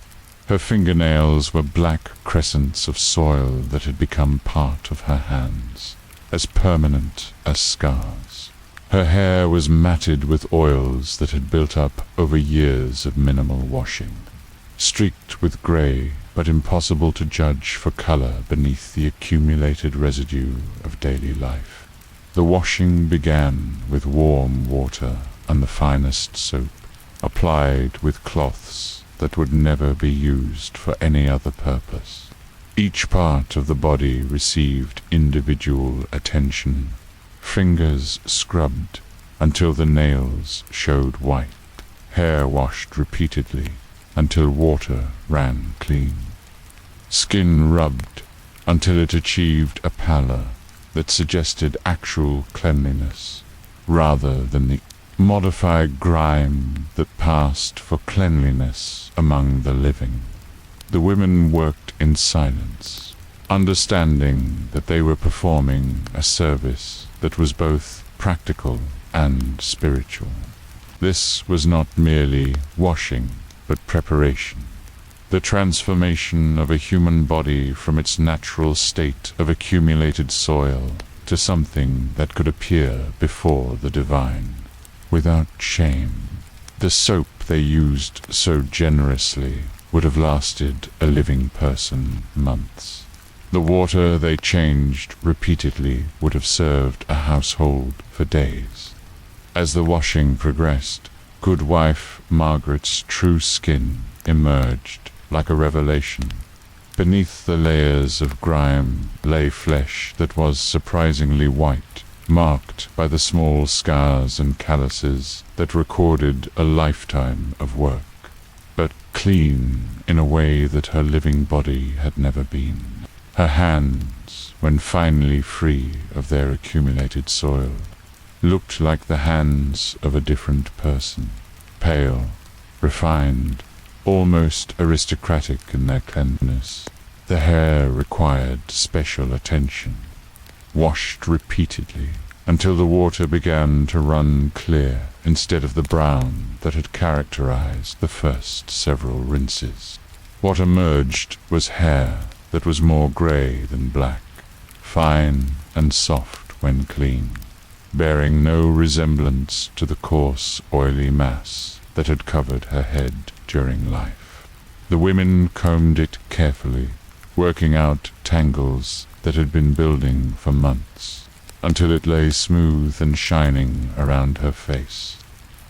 Her fingernails were black crescents of soil that had become part of her hands, as permanent as scars. Her hair was matted with oils that had built up over years of minimal washing, streaked with grey, but impossible to judge for colour beneath the accumulated residue of daily life. The washing began with warm water and the finest soap, applied with cloths that would never be used for any other purpose. Each part of the body received individual attention, fingers scrubbed until the nails showed white, hair washed repeatedly until water ran clean, skin rubbed until it achieved a pallor that suggested actual cleanliness, rather than the modified grime that passed for cleanliness among the living. The women worked in silence, understanding that they were performing a service that was both practical and spiritual. This was not merely washing, but preparation. The transformation of a human body from its natural state of accumulated soil to something that could appear before the divine, without shame. The soap they used so generously would have lasted a living person months. The water they changed repeatedly would have served a household for days. As the washing progressed, Goodwife Margaret's true skin emerged like a revelation. Beneath the layers of grime lay flesh that was surprisingly white, marked by the small scars and calluses that recorded a lifetime of work, but clean in a way that her living body had never been. Her hands, when finally free of their accumulated soil, looked like the hands of a different person, pale, refined, almost aristocratic in their cleanliness. The hair required special attention, washed repeatedly until the water began to run clear instead of the brown that had characterized the first several rinses. What emerged was hair that was more grey than black, fine and soft when clean, bearing no resemblance to the coarse, oily mass that had covered her head during life. The women combed it carefully, working out tangles that had been building for months, until it lay smooth and shining around her face.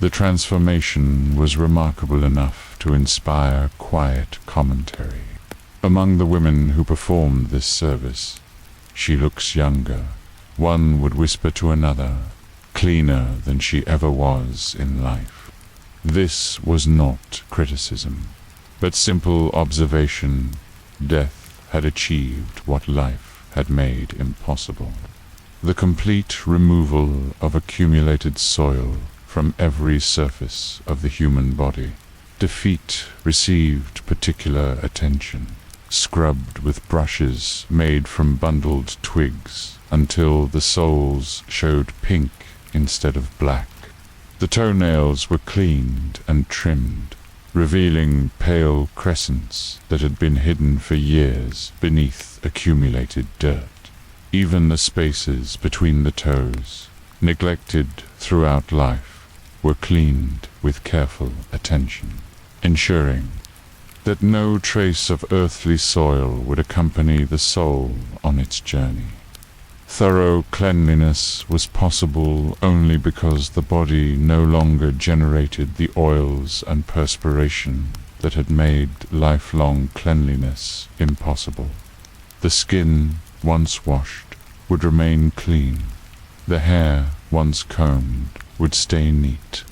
The transformation was remarkable enough to inspire quiet commentary. Among the women who performed this service, "She looks younger," one would whisper to another, "cleaner than she ever was in life." This was not criticism, but simple observation. Death had achieved what life had made impossible. The complete removal of accumulated soil from every surface of the human body. Defeat received particular attention, scrubbed with brushes made from bundled twigs until the soles showed pink instead of black. The toenails were cleaned and trimmed, revealing pale crescents that had been hidden for years beneath accumulated dirt. Even the spaces between the toes, neglected throughout life, were cleaned with careful attention, ensuring that no trace of earthly soil would accompany the soul on its journey. Thorough cleanliness was possible only because the body no longer generated the oils and perspiration that had made lifelong cleanliness impossible. The skin, once washed, would remain clean. The hair, once combed, would stay neat.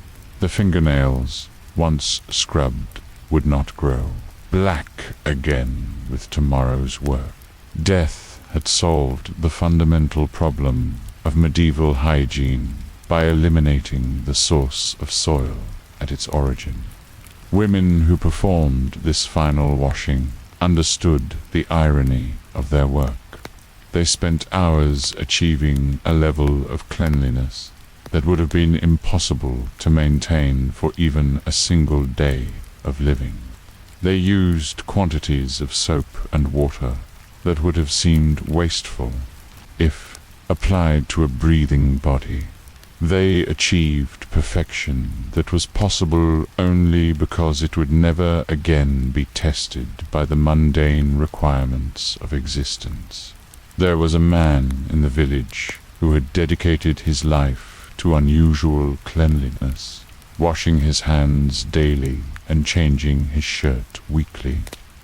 The fingernails, once scrubbed, would not grow black again with tomorrow's work. Death had solved the fundamental problem of medieval hygiene by eliminating the source of soil at its origin. Women who performed this final washing understood the irony of their work. They spent hours achieving a level of cleanliness that would have been impossible to maintain for even a single day of living. They used quantities of soap and water that would have seemed wasteful if applied to a breathing body. They achieved perfection that was possible only because it would never again be tested by the mundane requirements of existence. There was a man in the village who had dedicated his life to unusual cleanliness, washing his hands daily and changing his shirt weekly,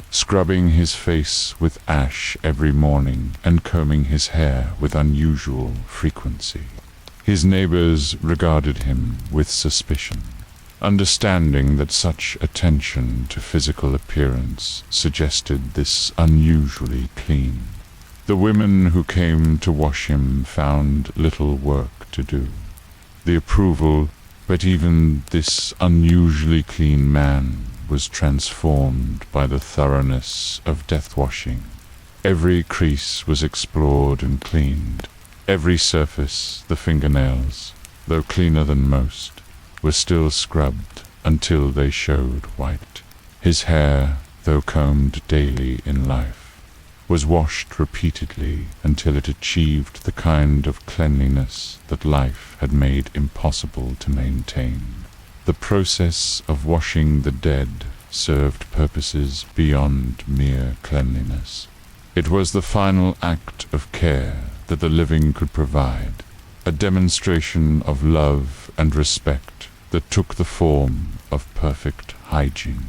scrubbing his face with ash every morning and combing his hair with unusual frequency. His neighbors regarded him with suspicion, understanding that such attention to physical appearance suggested this unusually clean. The women who came to wash him found little work to do. The approval, but even this unusually clean man was transformed by the thoroughness of death washing. Every crease was explored and cleaned. Every surface, the fingernails, though cleaner than most, were still scrubbed until they showed white. His hair, though combed daily in life, was washed repeatedly until it achieved the kind of cleanliness that life had made impossible to maintain. The process of washing the dead served purposes beyond mere cleanliness. It was the final act of care that the living could provide, a demonstration of love and respect that took the form of perfect hygiene.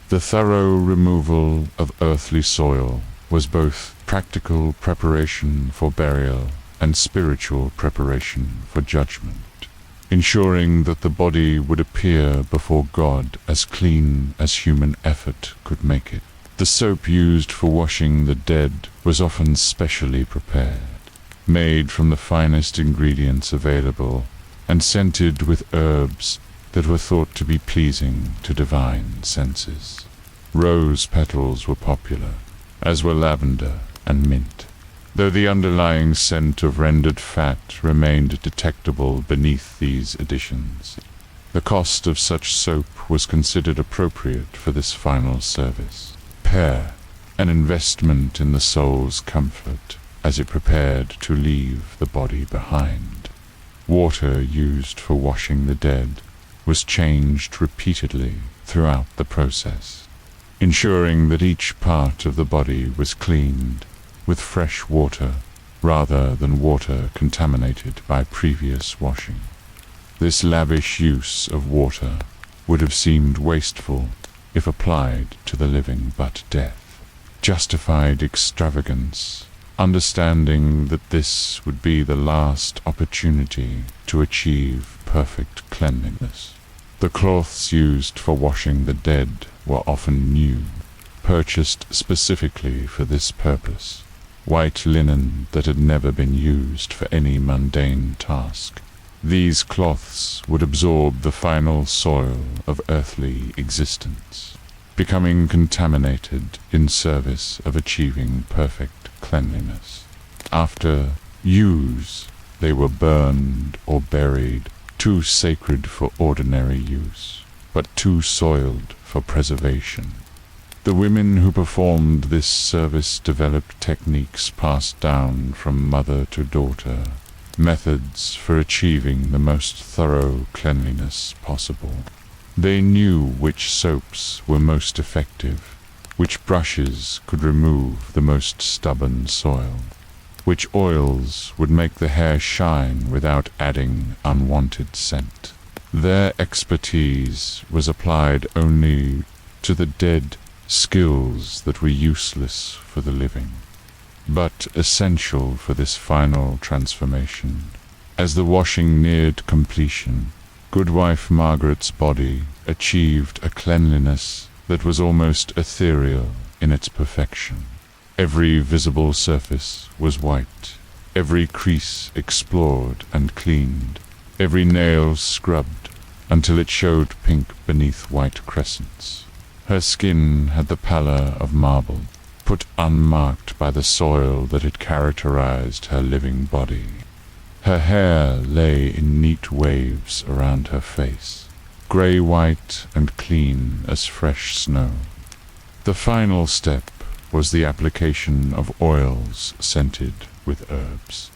The thorough removal of earthly soil was both practical preparation for burial and spiritual preparation for judgment, ensuring that the body would appear before God as clean as human effort could make it. The soap used for washing the dead was often specially prepared, made from the finest ingredients available, and scented with herbs that were thought to be pleasing to divine senses. Rose petals were popular, as were lavender and mint, though the underlying scent of rendered fat remained detectable beneath these additions. The cost of such soap was considered appropriate for this final service. Prayer, an investment in the soul's comfort as it prepared to leave the body behind. Water used for washing the dead was changed repeatedly throughout the process, ensuring that each part of the body was cleaned with fresh water rather than water contaminated by previous washing. This lavish use of water would have seemed wasteful if applied to the living, but death justified extravagance, understanding that this would be the last opportunity to achieve perfect cleanliness. The cloths used for washing the dead were often new, purchased specifically for this purpose, white linen that had never been used for any mundane task. These cloths would absorb the final soil of earthly existence, becoming contaminated in service of achieving perfect cleanliness. After use, they were burned or buried, too sacred for ordinary use, but too soiled for preservation. The women who performed this service developed techniques passed down from mother to daughter, methods for achieving the most thorough cleanliness possible. They knew which soaps were most effective, which brushes could remove the most stubborn soil. which oils would make the hair shine without adding unwanted scent. Their expertise was applied only to the dead skills that were useless for the living, but essential for this final transformation. As the washing neared completion, Goodwife Margaret's body achieved a cleanliness that was almost ethereal in its perfection. Every visible surface was white, every crease explored and cleaned, every nail scrubbed until it showed pink beneath white crescents. Her skin had the pallor of marble, put unmarked by the soil that had characterized her living body. Her hair lay in neat waves around her face, gray-white and clean as fresh snow. The final step was the application of oils scented with herbs,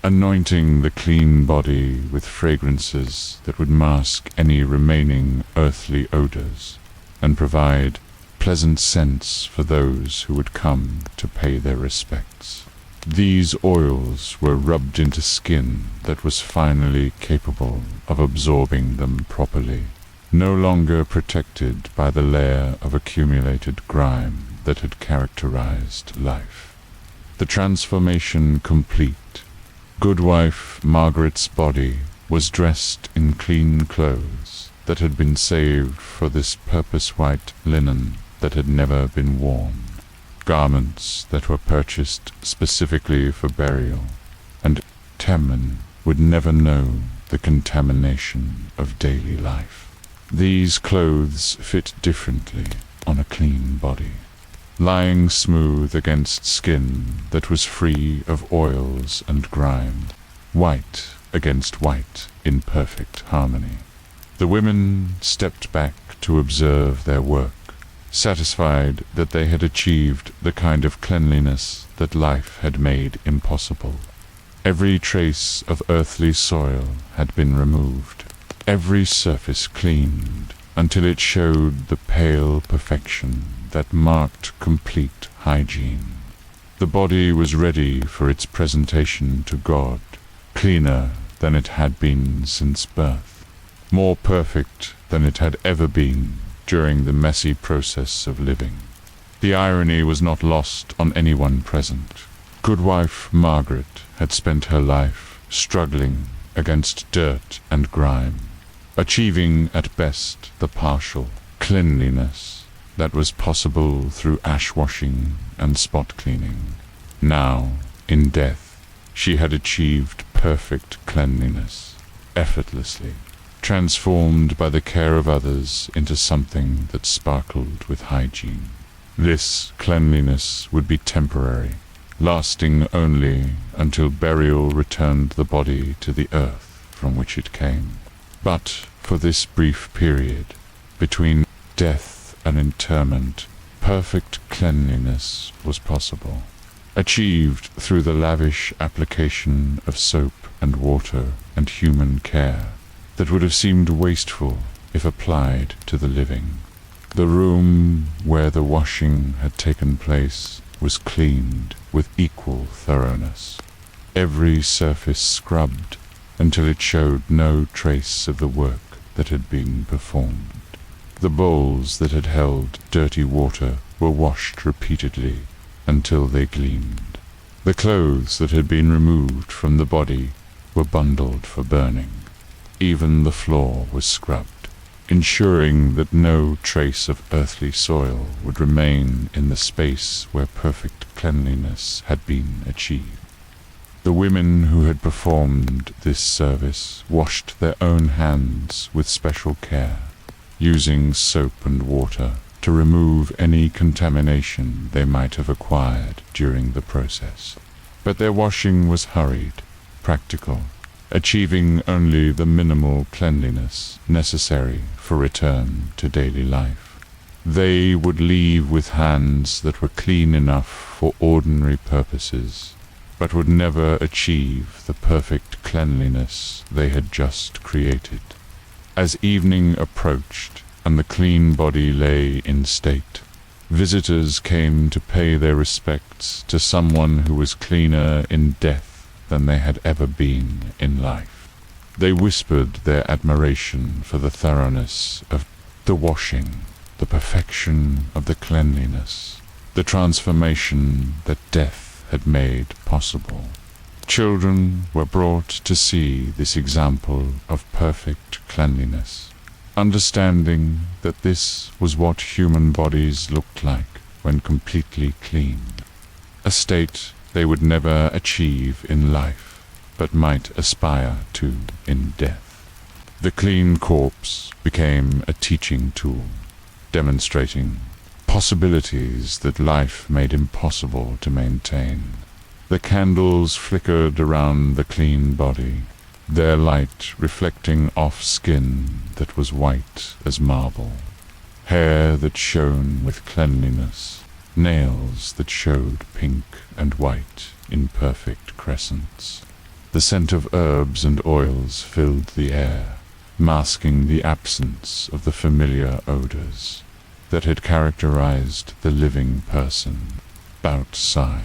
anointing the clean body with fragrances that would mask any remaining earthly odors and provide pleasant scents for those who would come to pay their respects. These oils were rubbed into skin that was finally capable of absorbing them properly, no longer protected by the layer of accumulated grime that had characterized life. The transformation complete, Goodwife Margaret's body was dressed in clean clothes that had been saved for this purpose-white linen that had never been worn, garments that were purchased specifically for burial, and Temmen would never know the contamination of daily life. These clothes fit differently on a clean body, lying smooth against skin that was free of oils and grime, white against white in perfect harmony. The women stepped back to observe their work, satisfied that they had achieved the kind of cleanliness that life had made impossible. Every trace of earthly soil had been removed, every surface cleaned, until it showed the pale perfection that marked complete hygiene. The body was ready for its presentation to God, cleaner than it had been since birth, more perfect than it had ever been during the messy process of living. The irony was not lost on anyone present. Goodwife Margaret had spent her life struggling against dirt and grime, achieving at best the partial cleanliness that was possible through ash washing and spot cleaning. Now, in death, she had achieved perfect cleanliness, effortlessly, transformed by the care of others into something that sparkled with hygiene. This cleanliness would be temporary, lasting only until burial returned the body to the earth from which it came. But for this brief period, between death and interment, perfect cleanliness was possible, achieved through the lavish application of soap and water and human care that would have seemed wasteful if applied to the living. The room where the washing had taken place was cleaned with equal thoroughness, every surface scrubbed until it showed no trace of the work that had been performed. The bowls that had held dirty water were washed repeatedly until they gleamed. The clothes that had been removed from the body were bundled for burning. Even the floor was scrubbed, ensuring that no trace of earthly soil would remain in the space where perfect cleanliness had been achieved. The women who had performed this service washed their own hands with special care, using soap and water to remove any contamination they might have acquired during the process. But their washing was hurried, practical, achieving only the minimal cleanliness necessary for return to daily life. They would leave with hands that were clean enough for ordinary purposes, but would never achieve the perfect cleanliness they had just created. As evening approached and the clean body lay in state, Visitors came to pay their respects to someone who was cleaner in death than they had ever been in life. They whispered their admiration for the thoroughness of the washing, the perfection of the cleanliness, the transformation that death had made possible. Children were brought to see this example of perfect cleanliness, understanding that this was what human bodies looked like when completely clean, a state they would never achieve in life, but might aspire to in death. The clean corpse became a teaching tool, demonstrating possibilities that life made impossible to maintain. The candles flickered around the clean body, their light reflecting off skin that was white as marble, hair that shone with cleanliness, nails that showed pink and white in perfect crescents. The scent of herbs and oils filled the air, masking the absence of the familiar odors that had characterized the living person. Outside,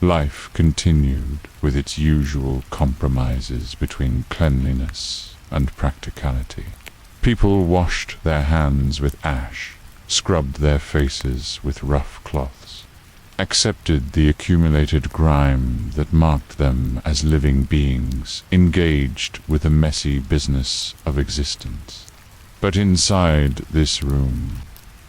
life continued with its usual compromises between cleanliness and practicality. People washed their hands with ash, scrubbed their faces with rough cloths, accepted the accumulated grime that marked them as living beings engaged with the messy business of existence. But inside this room,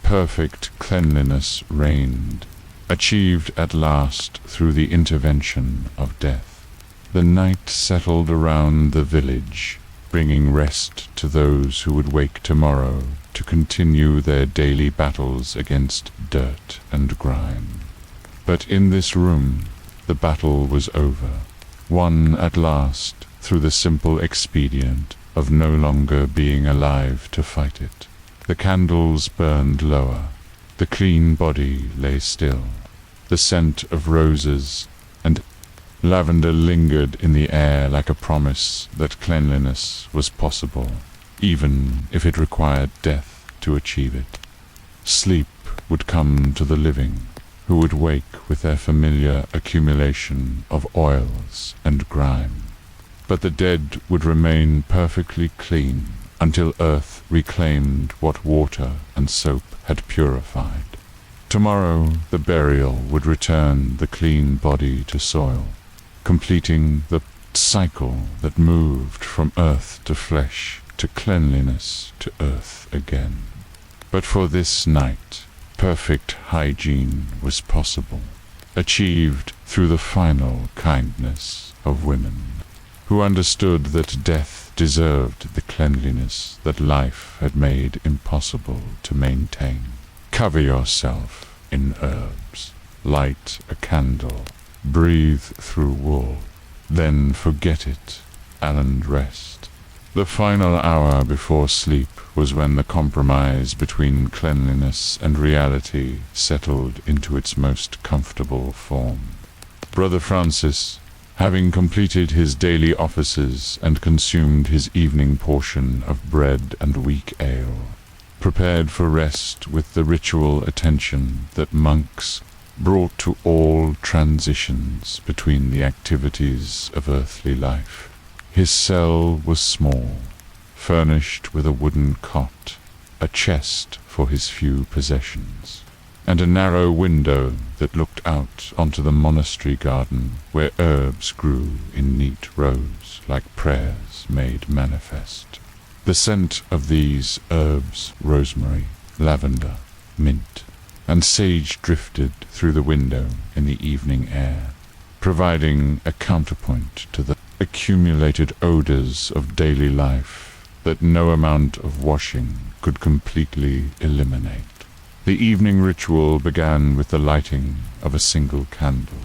perfect cleanliness reigned, achieved at last through the intervention of death. The night settled around the village, bringing rest to those who would wake tomorrow to continue their daily battles against dirt and grime. But in this room, the battle was over, won at last through the simple expedient of no longer being alive to fight it. The candles burned lower, the clean body lay still. The scent of roses and lavender lingered in the air like a promise that cleanliness was possible, even if it required death to achieve it. Sleep would come to the living, who would wake with their familiar accumulation of oils and grime. But the dead would remain perfectly clean until earth reclaimed what water and soap had purified. Tomorrow the burial would return the clean body to soil, completing the cycle that moved from earth to flesh to cleanliness to earth again. But for this night, perfect hygiene was possible, achieved through the final kindness of women, who understood that death deserved the cleanliness that life had made impossible to maintain. Cover yourself in herbs, light a candle, breathe through wool, then forget it and rest. The final hour before sleep was when the compromise between cleanliness and reality settled into its most comfortable form. Brother Francis, having completed his daily offices and consumed his evening portion of bread and weak ale, prepared for rest with the ritual attention that monks brought to all transitions between the activities of earthly life. His cell was small, furnished with a wooden cot, a chest for his few possessions, and a narrow window that looked out onto the monastery garden where herbs grew in neat rows like prayers made manifest. The scent of these herbs, rosemary, lavender, mint, and sage drifted through the window in the evening air, providing a counterpoint to the accumulated odors of daily life that no amount of washing could completely eliminate. The evening ritual began with the lighting of a single candle,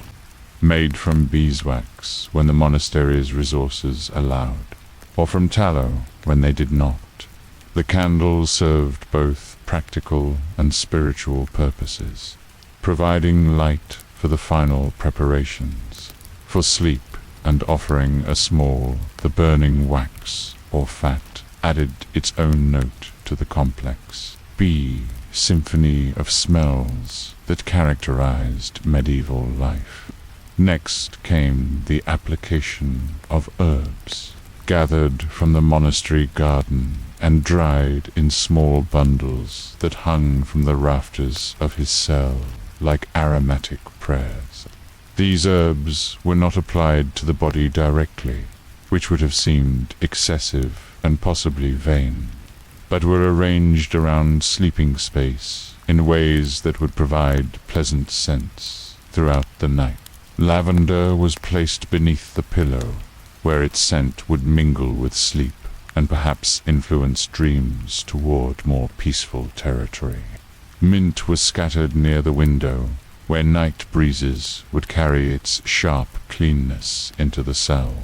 made from beeswax when the monastery's resources allowed, or from tallow when they did not. The candle served both practical and spiritual purposes, providing light for the final preparations, for sleep, and offering a small, the burning wax or fat added its own note to the complex. Be symphony of smells that characterized medieval life. Next came the application of herbs, gathered from the monastery garden and dried in small bundles that hung from the rafters of his cell like aromatic prayers. These herbs were not applied to the body directly, which would have seemed excessive and possibly vain, but were arranged around sleeping space in ways that would provide pleasant scents throughout the night. Lavender was placed beneath the pillow, where its scent would mingle with sleep and perhaps influence dreams toward more peaceful territory. Mint was scattered near the window, where night breezes would carry its sharp cleanness into the cell.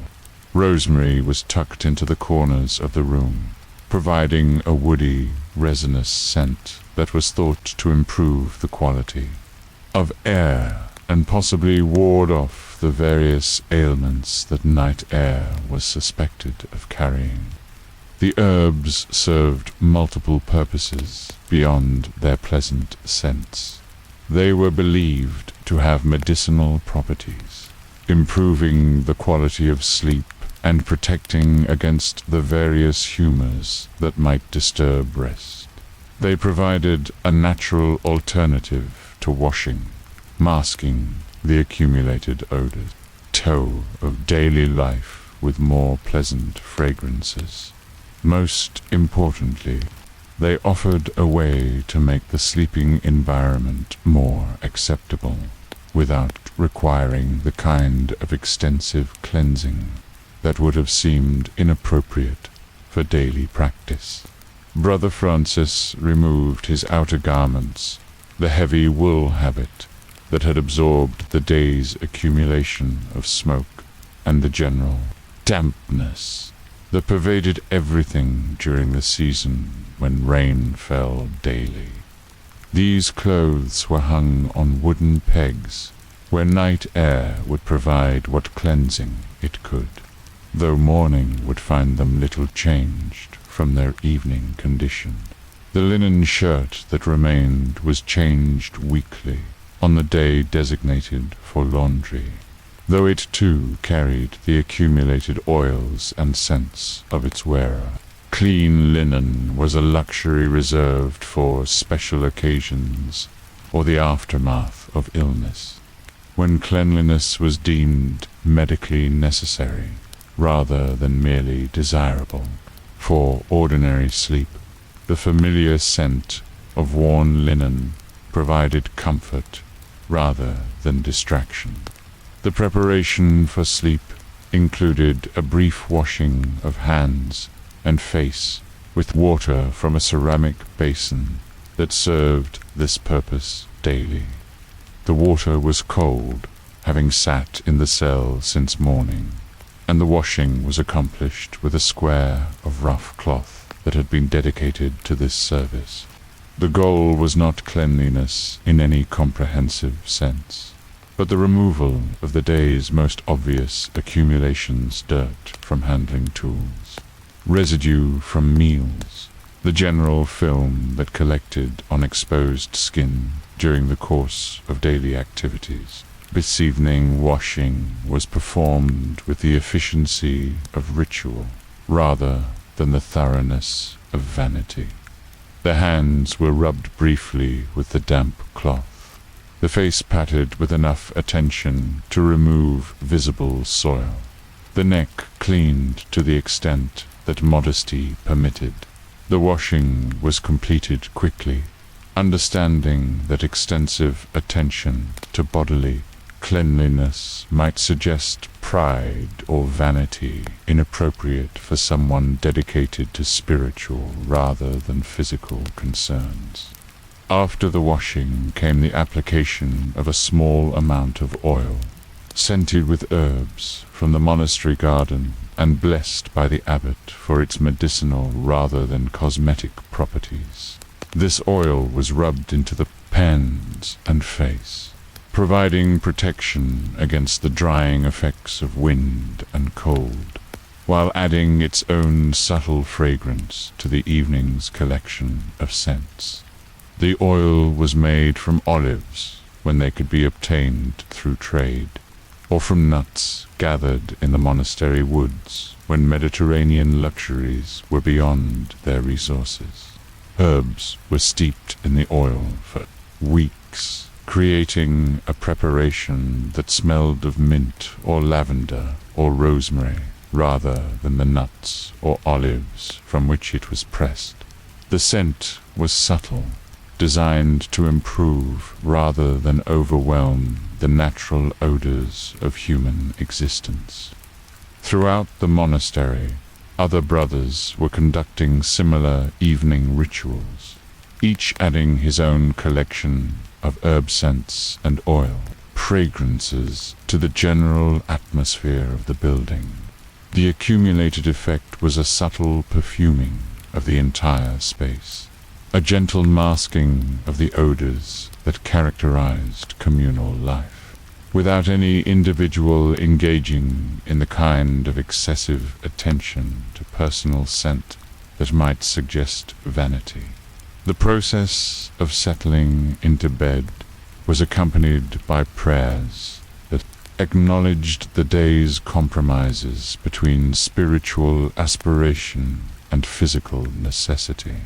Rosemary was tucked into the corners of the room, providing a woody, resinous scent that was thought to improve the quality of air and possibly ward off the various ailments that night air was suspected of carrying. The herbs served multiple purposes beyond their pleasant scents. They were believed to have medicinal properties, improving the quality of sleep and protecting against the various humors that might disturb rest. They provided a natural alternative to washing, masking the accumulated odors, toe of daily life with more pleasant fragrances. Most importantly, they offered a way to make the sleeping environment more acceptable, without requiring the kind of extensive cleansing that would have seemed inappropriate for daily practice. Brother Francis removed his outer garments, the heavy wool habit that had absorbed the day's accumulation of smoke and the general dampness that pervaded everything during the season when rain fell daily. These clothes were hung on wooden pegs, where night air would provide what cleansing it could, though morning would find them little changed from their evening condition. The linen shirt that remained was changed weekly on the day designated for laundry, though it too carried the accumulated oils and scents of its wearer. Clean linen was a luxury reserved for special occasions or the aftermath of illness, when cleanliness was deemed medically necessary rather than merely desirable. For ordinary sleep, the familiar scent of worn linen provided comfort rather than distraction. The preparation for sleep included a brief washing of hands and face with water from a ceramic basin that served this purpose daily. The water was cold, having sat in the cell since morning, and the washing was accomplished with a square of rough cloth that had been dedicated to this service. The goal was not cleanliness in any comprehensive sense, but the removal of the day's most obvious accumulations: dirt from handling tools, residue from meals, the general film that collected on exposed skin during the course of daily activities. This evening washing was performed with the efficiency of ritual rather than the thoroughness of vanity. The hands were rubbed briefly with the damp cloth, the face patted with enough attention to remove visible soil, the neck cleaned to the extent that modesty permitted. The washing was completed quickly, understanding that extensive attention to bodily cleanliness might suggest pride or vanity inappropriate for someone dedicated to spiritual rather than physical concerns. After the washing came the application of a small amount of oil, scented with herbs from the monastery garden and blessed by the abbot for its medicinal rather than cosmetic properties. This oil was rubbed into the hands and face, providing protection against the drying effects of wind and cold, while adding its own subtle fragrance to the evening's collection of scents. The oil was made from olives when they could be obtained through trade, or from nuts gathered in the monastery woods when Mediterranean luxuries were beyond their resources. Herbs were steeped in the oil for weeks, creating a preparation that smelled of mint or lavender or rosemary rather than the nuts or olives from which it was pressed. The scent was subtle, designed to improve rather than overwhelm the natural odors of human existence. Throughout the monastery, other brothers were conducting similar evening rituals, each adding his own collection of herb scents and oil, fragrances to the general atmosphere of the building. The accumulated effect was a subtle perfuming of the entire space, a gentle masking of the odors that characterized communal life, without any individual engaging in the kind of excessive attention to personal scent that might suggest vanity. The process of settling into bed was accompanied by prayers that acknowledged the day's compromises between spiritual aspiration and physical necessity.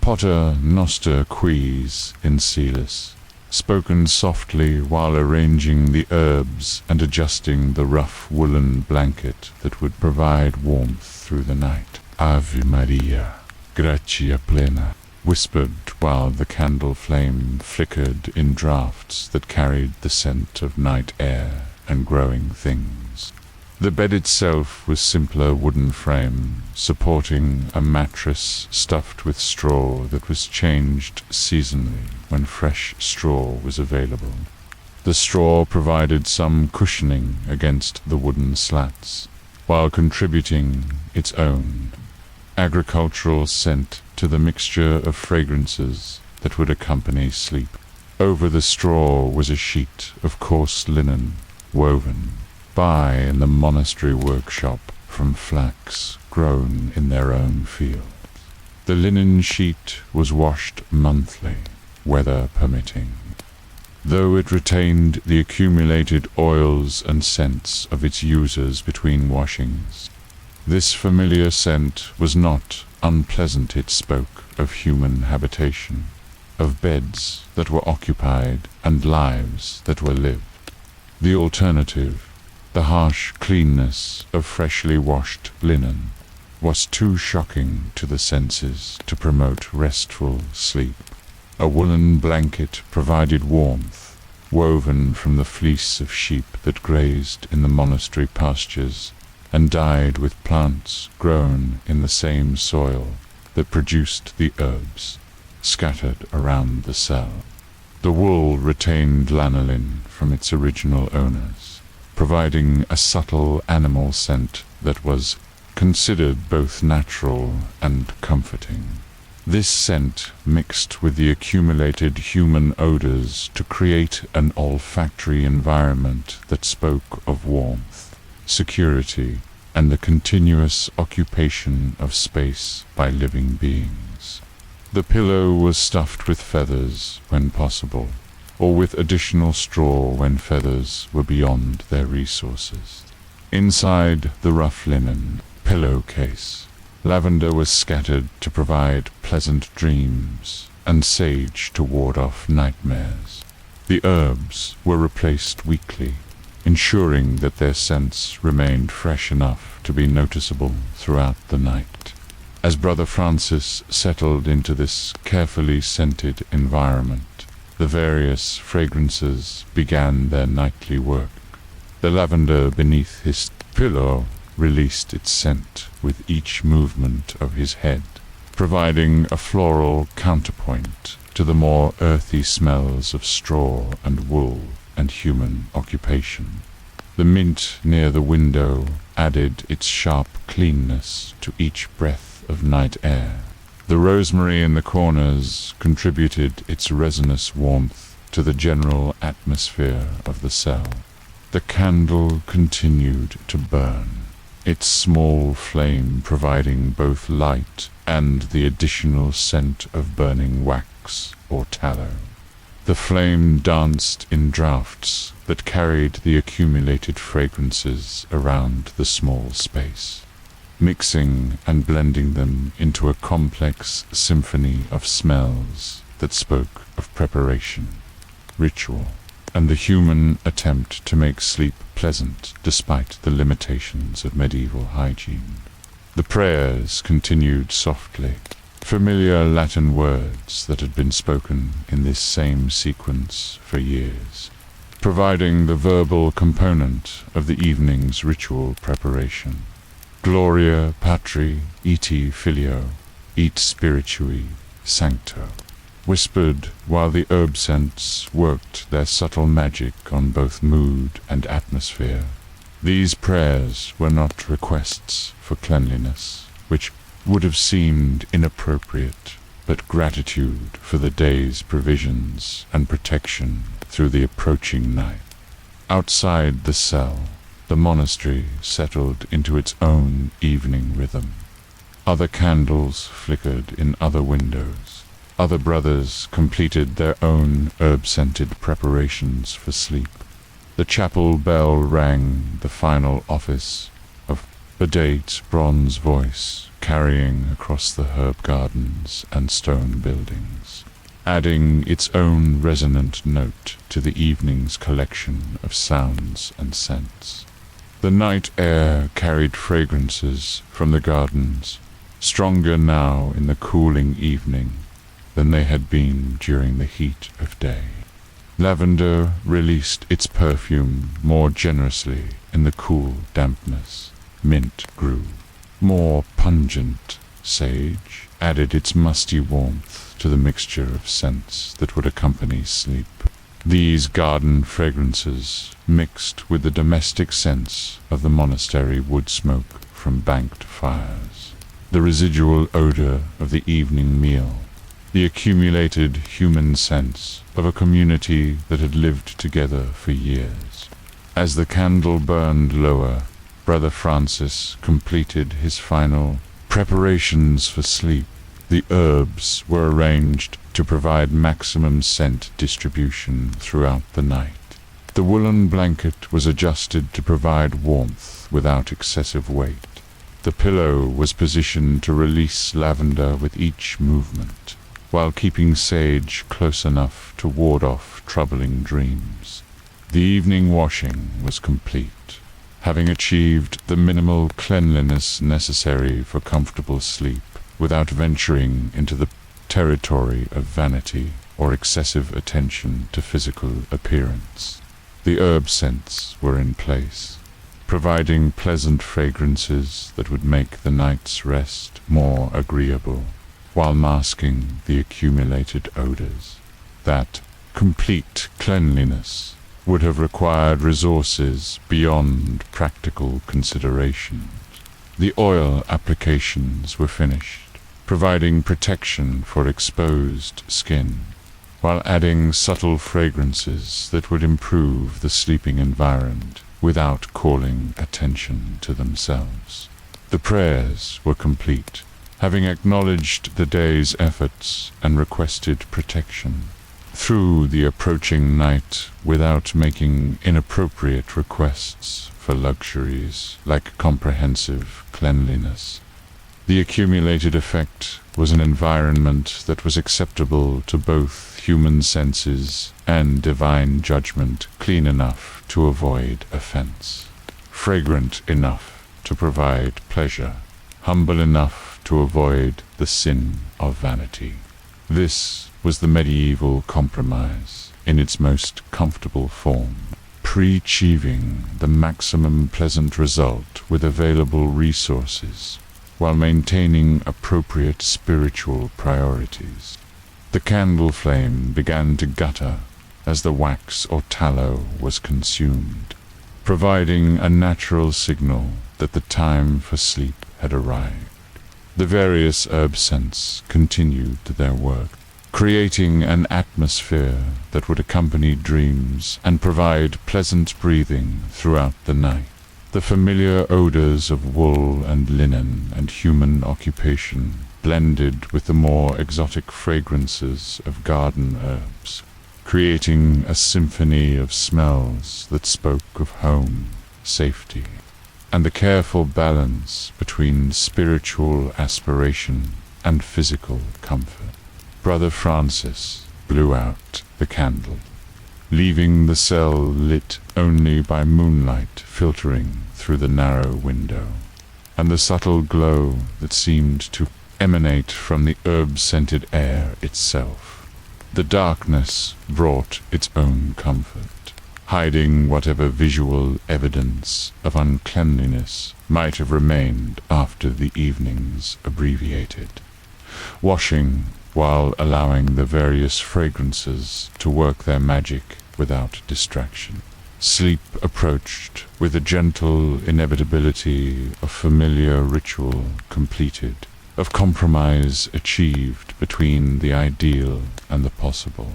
Pater noster quis in celis, spoken softly while arranging the herbs and adjusting the rough woolen blanket that would provide warmth through the night. Ave Maria, gratia plena, whispered while the candle flame flickered in draughts that carried the scent of night air and growing things. The bed itself was simpler wooden frame, supporting a mattress stuffed with straw that was changed seasonally when fresh straw was available. The straw provided some cushioning against the wooden slats, while contributing its own agricultural scent to the mixture of fragrances that would accompany sleep. Over the straw was a sheet of coarse linen, woven in the monastery workshop from flax grown in their own fields. The linen sheet was washed monthly, weather permitting, though it retained the accumulated oils and scents of its users between washings. This familiar scent was not unpleasant. It spoke of human habitation, of beds that were occupied and lives that were lived. The alternative, the harsh cleanness of freshly washed linen, was too shocking to the senses to promote restful sleep. A woolen blanket provided warmth, woven from the fleece of sheep that grazed in the monastery pastures and died with plants grown in the same soil that produced the herbs scattered around the cell. The wool retained lanolin from its original owners, providing a subtle animal scent that was considered both natural and comforting. This scent mixed with the accumulated human odors to create an olfactory environment that spoke of warmth, security, and the continuous occupation of space by living beings. The pillow was stuffed with feathers when possible, or with additional straw when feathers were beyond their resources. Inside the rough linen pillowcase, lavender was scattered to provide pleasant dreams, and sage to ward off nightmares. The herbs were replaced weekly, ensuring that their scents remained fresh enough to be noticeable throughout the night. As Brother Francis settled into this carefully scented environment, the various fragrances began their nightly work. The lavender beneath his pillow released its scent with each movement of his head, providing a floral counterpoint to the more earthy smells of straw and wool and human occupation. The mint near the window added its sharp cleanness to each breath of night air. The rosemary in the corners contributed its resinous warmth to the general atmosphere of the cell. The candle continued to burn, its small flame providing both light and the additional scent of burning wax or tallow. The flame danced in draughts that carried the accumulated fragrances around the small space, mixing and blending them into a complex symphony of smells that spoke of preparation, ritual, and the human attempt to make sleep pleasant despite the limitations of medieval hygiene. The prayers continued softly, familiar Latin words that had been spoken in this same sequence for years, providing the verbal component of the evening's ritual preparation. Gloria Patri iti Filio, et Spiritui Sancto, whispered while the herb scents worked their subtle magic on both mood and atmosphere. These prayers were not requests for cleanliness, which would have seemed inappropriate, but gratitude for the day's provisions and protection through the approaching night. Outside the cell, the monastery settled into its own evening rhythm. Other candles flickered in other windows. Other brothers completed their own herb-scented preparations for sleep. The chapel bell rang the final office of Bedtime's bronze voice, carrying across the herb gardens and stone buildings, adding its own resonant note to the evening's collection of sounds and scents. The night air carried fragrances from the gardens, stronger now in the cooling evening than they had been during the heat of day. Lavender released its perfume more generously in the cool dampness. Mint grew more pungent. Sage added its musty warmth to the mixture of scents that would accompany sleep. These garden fragrances mixed with the domestic scents of the monastery wood smoke from banked fires, the residual odor of the evening meal, the accumulated human sense of a community that had lived together for years. As the candle burned lower, Brother Francis completed his final preparations for sleep. The herbs were arranged to provide maximum scent distribution throughout the night. The woolen blanket was adjusted to provide warmth without excessive weight. The pillow was positioned to release lavender with each movement, while keeping sage close enough to ward off troubling dreams. The evening washing was complete. Having achieved the minimal cleanliness necessary for comfortable sleep without venturing into the territory of vanity or excessive attention to physical appearance, the herb scents were in place, providing pleasant fragrances that would make the night's rest more agreeable, while masking the accumulated odors. That complete cleanliness would have required resources beyond practical considerations. The oil applications were finished, providing protection for exposed skin, while adding subtle fragrances that would improve the sleeping environment without calling attention to themselves. The prayers were complete, having acknowledged the day's efforts and requested protection through the approaching night without making inappropriate requests for luxuries like comprehensive cleanliness. The accumulated effect was an environment that was acceptable to both human senses and divine judgment, clean enough to avoid offense, fragrant enough to provide pleasure, humble enough to avoid the sin of vanity. This was the medieval compromise in its most comfortable form, pre-achieving the maximum pleasant result with available resources, while maintaining appropriate spiritual priorities. The candle flame began to gutter as the wax or tallow was consumed, providing a natural signal that the time for sleep had arrived. The various herb scents continued their work, creating an atmosphere that would accompany dreams and provide pleasant breathing throughout the night. The familiar odors of wool and linen and human occupation blended with the more exotic fragrances of garden herbs, creating a symphony of smells that spoke of home, safety, and the careful balance between spiritual aspiration and physical comfort. Brother Francis blew out the candle, leaving the cell lit only by moonlight filtering through the narrow window, and the subtle glow that seemed to emanate from the herb-scented air itself. The darkness brought its own comfort, hiding whatever visual evidence of uncleanliness might have remained after the evening's abbreviated washing, while allowing the various fragrances to work their magic without distraction. Sleep approached with a gentle inevitability of familiar ritual completed, of compromise achieved between the ideal and the possible,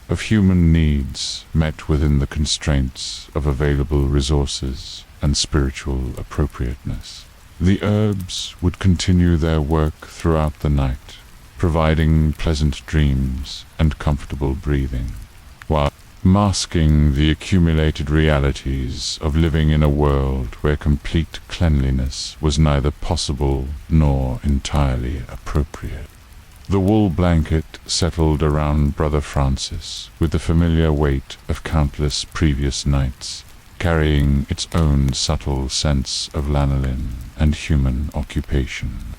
of human needs met within the constraints of available resources and spiritual appropriateness. The herbs would continue their work throughout the night, providing pleasant dreams and comfortable breathing, while masking the accumulated realities of living in a world where complete cleanliness was neither possible nor entirely appropriate. The wool blanket settled around Brother Francis with the familiar weight of countless previous nights, carrying its own subtle sense of lanolin and human occupation.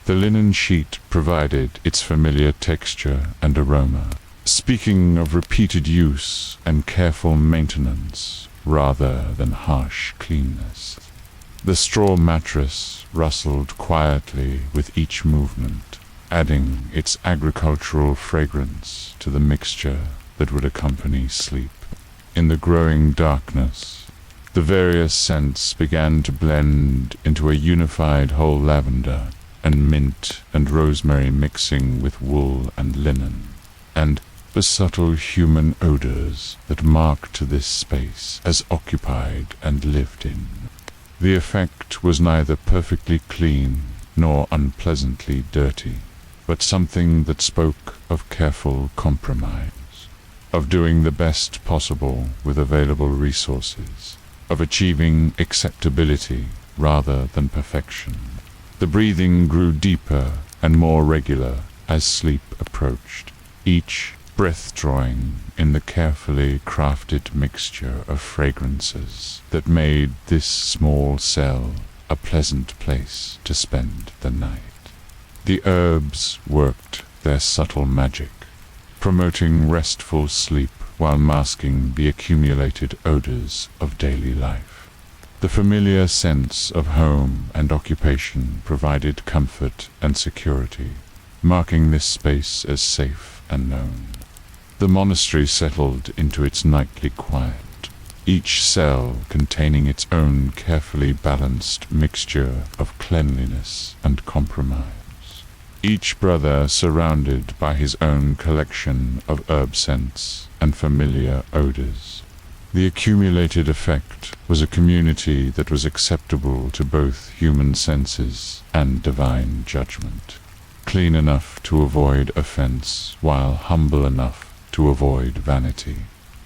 The linen sheet provided its familiar texture and aroma, speaking of repeated use and careful maintenance rather than harsh cleanness. The straw mattress rustled quietly with each movement, adding its agricultural fragrance to the mixture that would accompany sleep. In the growing darkness, the various scents began to blend into a unified whole, lavender and mint and rosemary mixing with wool and linen, and the subtle human odors that marked this space as occupied and lived in. The effect was neither perfectly clean nor unpleasantly dirty, but something that spoke of careful compromise, of doing the best possible with available resources, of achieving acceptability rather than perfection. The breathing grew deeper and more regular as sleep approached, each breath drawing in the carefully crafted mixture of fragrances that made this small cell a pleasant place to spend the night. The herbs worked their subtle magic, promoting restful sleep while masking the accumulated odors of daily life. The familiar sense of home and occupation provided comfort and security, marking this space as safe and known. The monastery settled into its nightly quiet, each cell containing its own carefully balanced mixture of cleanliness and compromise. Each brother surrounded by his own collection of herb scents and familiar odors. The accumulated effect was a community that was acceptable to both human senses and divine judgment, clean enough to avoid offense while humble enough to avoid vanity.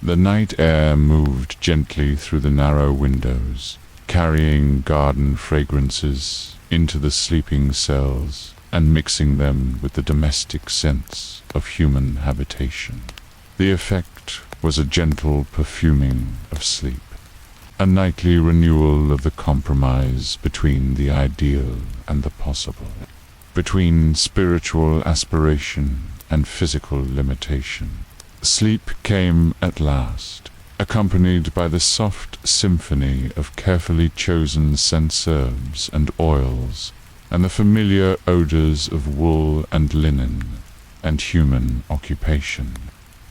The night air moved gently through the narrow windows, carrying garden fragrances into the sleeping cells and mixing them with the domestic scents of human habitation. The effect was a gentle perfuming of sleep, a nightly renewal of the compromise between the ideal and the possible, between spiritual aspiration and physical limitation. Sleep came at last, accompanied by the soft symphony of carefully chosen scent herbs and oils, and the familiar odors of wool and linen and human occupation.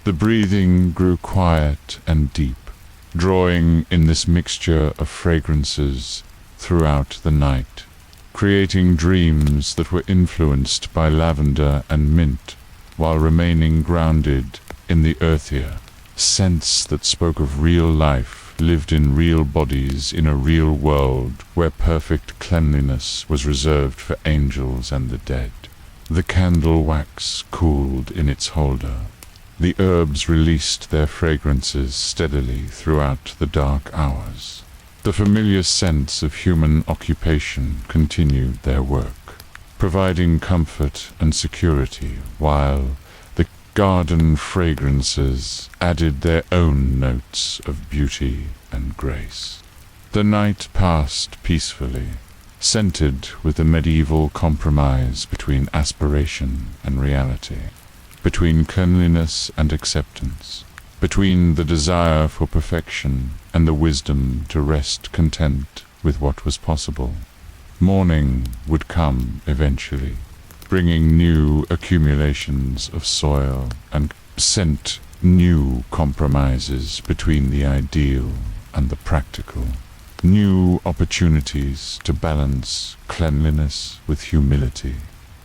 The breathing grew quiet and deep, drawing in this mixture of fragrances throughout the night, creating dreams that were influenced by lavender and mint, while remaining grounded in the earthier scents that spoke of real life lived in real bodies in a real world where perfect cleanliness was reserved for angels and the dead. The candle wax cooled in its holder. The herbs released their fragrances steadily throughout the dark hours. The familiar scents of human occupation continued their work, providing comfort and security, while the garden fragrances added their own notes of beauty and grace. The night passed peacefully, scented with the medieval compromise between aspiration and reality, between cleanliness and acceptance, between the desire for perfection and the wisdom to rest content with what was possible. Morning would come eventually, bringing new accumulations of soil and scent, new compromises between the ideal and the practical, new opportunities to balance cleanliness with humility.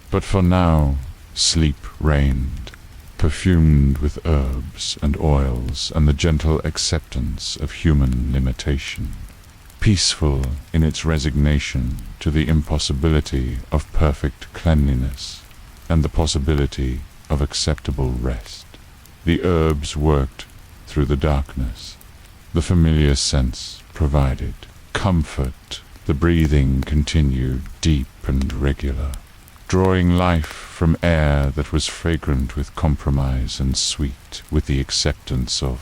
But for now, sleep reigned, perfumed with herbs and oils and the gentle acceptance of human limitation, peaceful in its resignation to the impossibility of perfect cleanliness and the possibility of acceptable rest. The herbs worked through the darkness. The familiar scents provided comfort. The breathing continued deep and regular, drawing life from air that was fragrant with compromise and sweet with the acceptance of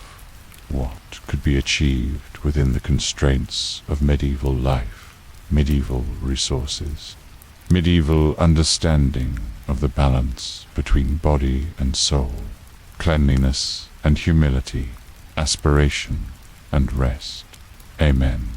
what could be achieved within the constraints of medieval life, medieval resources, medieval understanding of the balance between body and soul, cleanliness and humility, aspiration and rest. Amen.